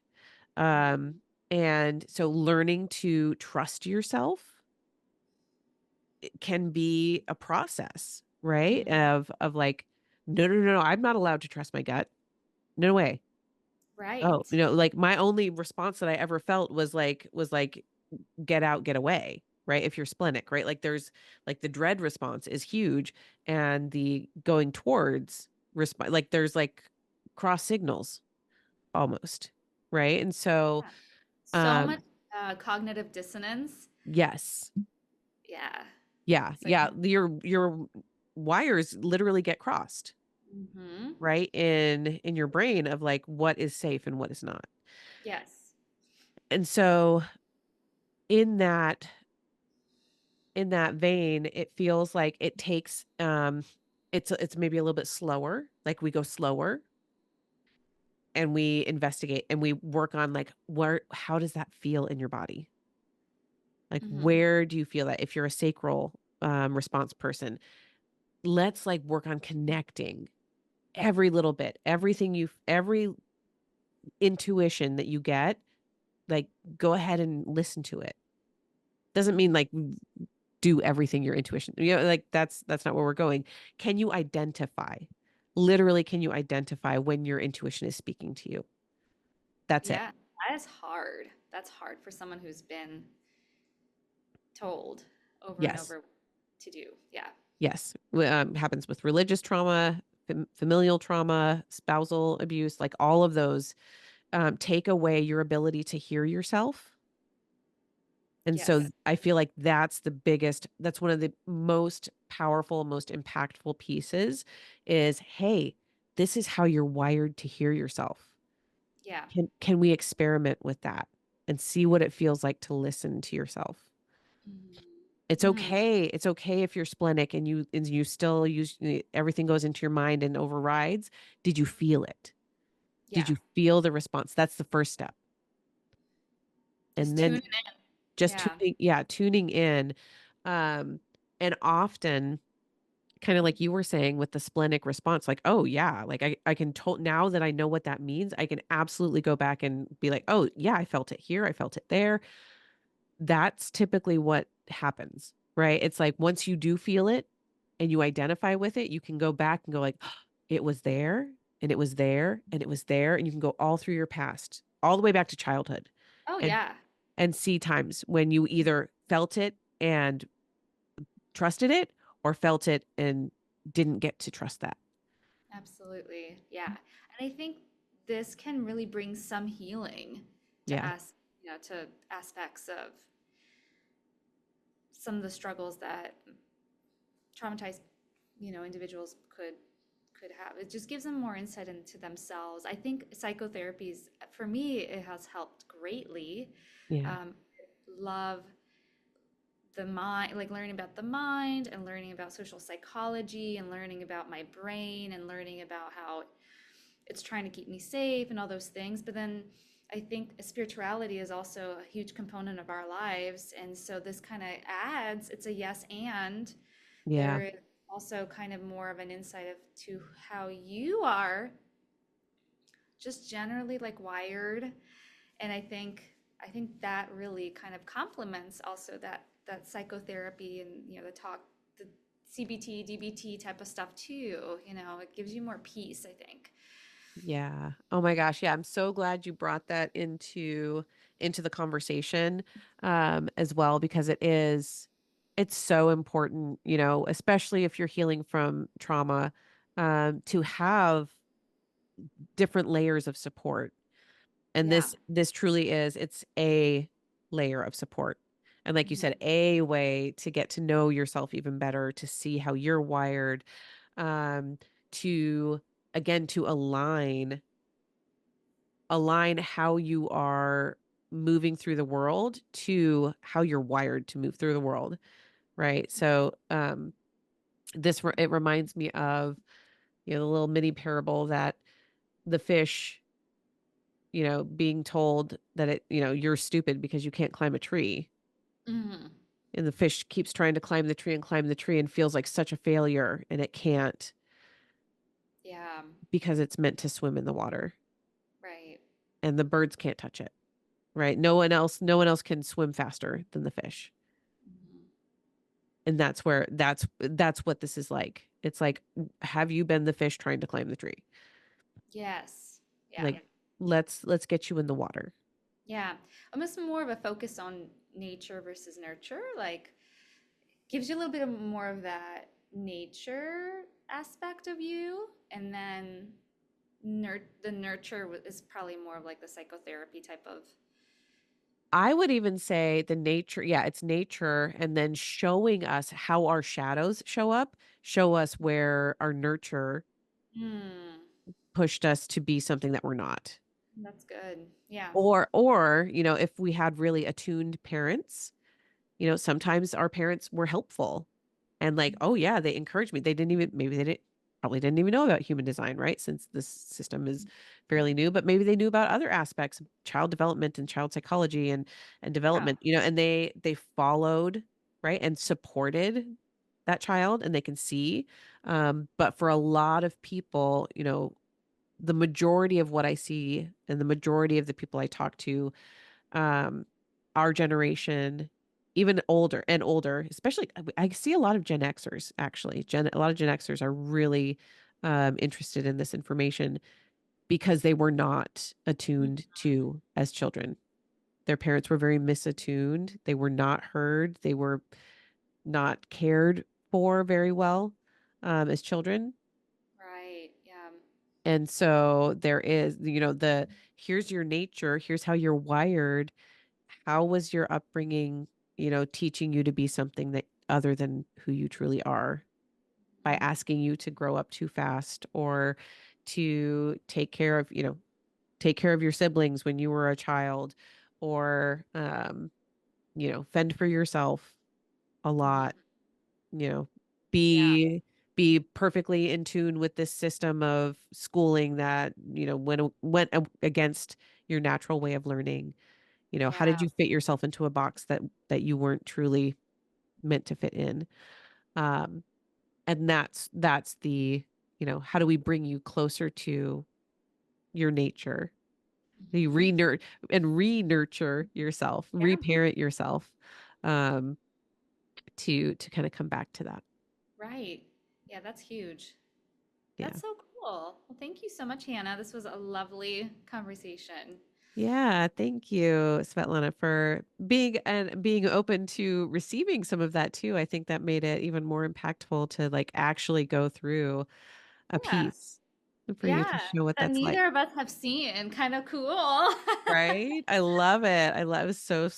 Um, and so learning to trust yourself can be a process, right? Mm-hmm. Of like, no, no, no, no, I'm not allowed to trust my gut. No way. Oh, Right. like my only response that I ever felt was like get out, get away, right? If you're splenic, right? Like there's like the dread response is huge and the going towards response like there's like cross signals almost, right? And so Yeah. So much um cognitive dissonance. yes. Yeah. Yeah. It's like, Yeah, your wires literally get crossed, mm-hmm. right? In your brain of like what is safe and what is not. Yes. And so in that in that vein, it feels like it takes it's maybe a little bit slower. Like we go slower and we investigate and we work on like where how does that feel in your body? Like Mm-hmm. where do you feel that if you're a sacral response person? Let's like work on connecting every little bit, every intuition that you get, like go ahead and listen to it. Doesn't mean like do everything your intuition. Like that's not where we're going. Can you identify? Literally, can you identify when your intuition is speaking to you? That's it. Yeah. That is hard. That's hard for someone who's been told over and Yes. over to do. Yeah. Yes. Happens with religious trauma, familial trauma, spousal abuse, like all of those take away your ability to hear yourself And so Yes. I feel like that's one of the most powerful, most impactful pieces is, hey, this is how you're wired to hear yourself. Yeah. Can we experiment with that and see what it feels like to listen to yourself? It's Mm-hmm. okay. It's okay if you're splenic and you still use everything goes into your mind and overrides. Did you feel it? Did Yeah. you feel the response? That's the first step. Just And then tune in. just Yeah. tuning in. Um, and often kind of like you were saying with the splenic response, like, oh yeah, like I can now that I know what that means, I can absolutely go back and be like, oh yeah, I felt it here, I felt it there. That's typically what happens, right? It's like once you do feel it and you identify with it, you can go back and go like, "Oh, it was there and it was there and it was there. And you can go all through your past, all the way back to childhood Oh, and yeah. see times when you either felt it and trusted it or felt it and didn't get to trust that. Absolutely. Yeah. And I think this can really bring some healing to Yeah. to aspects of some of the struggles that traumatized, individuals could have. It just gives them more insight into themselves. I think psychotherapies, for me, it has helped greatly. Yeah. Um, love the mind, like learning about the mind and learning about social psychology and learning about my brain and learning about how it's trying to keep me safe and all those things. But then I think spirituality is also a huge component of our lives. And so this kind of adds, it's a yes and Yeah. there is also kind of more of an insight of to how you are just generally like wired. And I think that really kind of complements also that psychotherapy and the talk, the CBT, DBT type of stuff too. It gives you more peace, I think. Yeah. Oh my gosh. Yeah. I'm so glad you brought that into the conversation as well because it's so important, especially if you're healing from trauma, to have different layers of support. And Yeah. this truly is, it's a layer of support. And like you said, Mhm. a way to get to know yourself even better, to see how you're wired, um, to again to align how you are moving through the world to how you're wired to move through the world, right? So it reminds me of the little mini parable that the fish, being told that you're stupid because you can't climb a tree. Mhm. And the fish keeps trying to climb the tree and feels like such a failure and it can't Yeah. because it's meant to swim in the water Right. and the birds can't touch it, right? No one else can swim faster than the fish. Mhm. And that's what this is like. It's like, have you been the fish trying to climb the tree? Yes. Yeah. Like, let's get you in the water. Yeah. Almost more of a focus on nature versus nurture. Like gives you a little bit of more of that nature aspect of you, and then the nurture is probably more of like the psychotherapy type of. I would even say the nature, yeah, it's nature, and then showing us how our shadows show up, show us where our nurture Hmm. pushed us to be something that we're not. That's good. Yeah. Or, if we had really attuned parents, sometimes our parents were helpful and like, oh yeah, they encouraged me. Maybe they probably didn't even know about human design, right? Since this system is fairly new, but maybe they knew about other aspects of child development and child psychology and Yeah. development, and they followed, right, and supported that child and they can see. But for a lot of people, the majority of what I see and the majority of the people I talk to, um, our generation, even older and older, especially I see a lot of Gen Xers actually. A lot of Gen Xers are really interested in this information because they were not attuned to as children. Their parents were very misattuned. They were not heard. They were not cared for very well as children. Right. Yeah. And so there is, the here's your nature, here's how you're wired. how was your upbringing, teaching you to be something that other than who you truly are by Mhm. asking you to grow up too fast or to take care of your siblings when you were a child or, fend for yourself a lot, Mhm. you know, Yeah. be perfectly in tune with this system of schooling that, went against your natural way of learning. How did Yeah. you fit yourself into a box that you weren't truly meant to fit in? Um, and that's the, how do we bring you closer to your nature? You Mhm. re-nurture yourself, Yeah. reparent yourself, um, to kind of come back to that. Right. Yeah, that's huge. Yeah. That's so cool. Well, thank you so much, Hannah. This was a lovely conversation. Yeah, thank you, Svetlana, for being open to receiving some of that too. I think that made it even more impactful to like actually go through a Yeah. piece for you to Yeah. show what That that's neither like. of us have seen. Kind of cool. Right? I love it. I love it so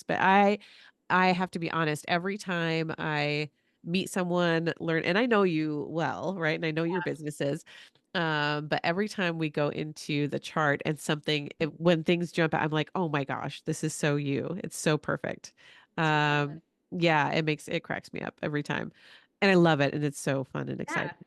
I have to be honest, every time I meet someone, learn and I know you well, right? And I know your businesses. But every time we go into the chart and when things jump out, I'm like, "Oh my gosh, this is so you. It's so perfect." That's good. Yeah, it cracks me up every time. And I love it and it's so fun and Yeah. exciting.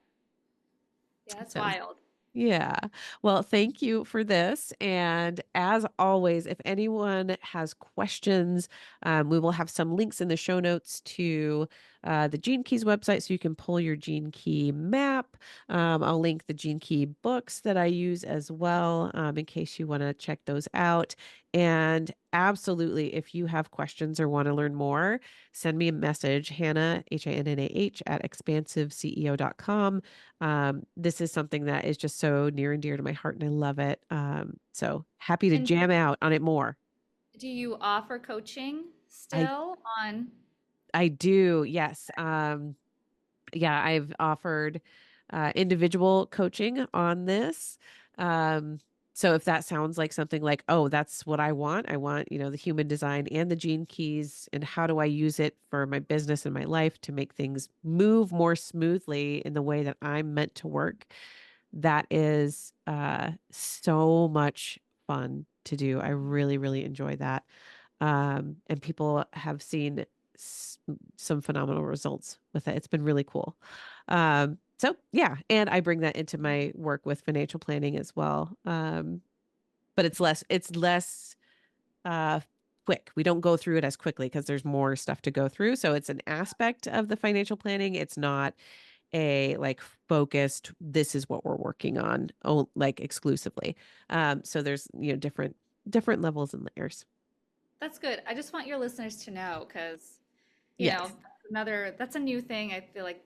Yeah, that's So wild. yeah. Well, thank you for this. And as always, if anyone has questions, we will have some links in the show notes to the Gene Keys website so you can pull your Gene Key map. I'll link the Gene Key books that I use as well in case you want to check those out. And absolutely, if you have questions or want to learn more, send me a message, Hannah, Hannah, at expansiveceo.com. This is something that is just so near and dear to my heart and I love it. So happy to And jam out on it more. do you offer coaching I still on? I do. Yes. Yeah, I've offered individual coaching on this. Um, so if that sounds like something like, oh, that's what I want, the human design and the gene keys, and how do I use it for my business and my life to make things move more smoothly in the way that I'm meant to work. That is so much fun to do. I really, really enjoy that. And people have seen s- some phenomenal results with it. It's been really cool. So yeah, and I bring that into my work with financial planning as well. But it's less uh, quick. We don't go through it as quickly because there's more stuff to go through. So it's an aspect of the financial planning. It's not a like focused, this is what we're working on, like exclusively. So there's, different levels and layers. That's good. I just want your listeners to know because, Yes. that's a new thing. I feel like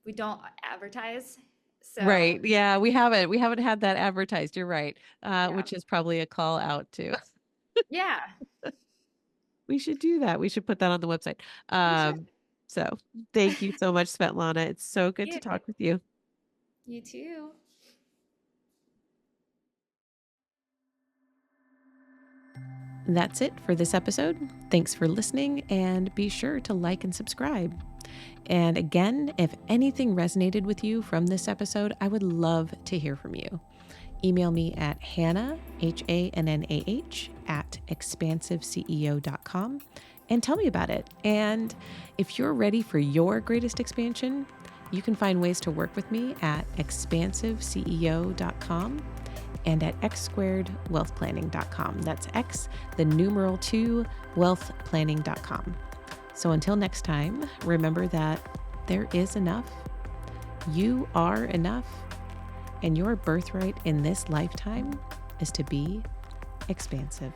we don't advertise. So, Right. Yeah, we haven't had that advertised. You're right. yeah. Which is probably a call out to. Yeah, We should do that. We should put that on the website. we should. So thank you so much, Svetlana. It's so good to You. talk with you. You too. That's it for this episode. Thanks for listening and be sure to like and subscribe. And again, if anything resonated with you from this episode, I would love to hear from you. Email me at Hannah, Hannah, at expansiveceo.com and tell me about it. And if you're ready for your greatest expansion, you can find ways to work with me at expansiveceo.com and at x2wealthplanning.com. That's X, the numeral 2, wealthplanning.com. So until next time, remember that there is enough, you are enough, and your birthright in this lifetime is to be expansive.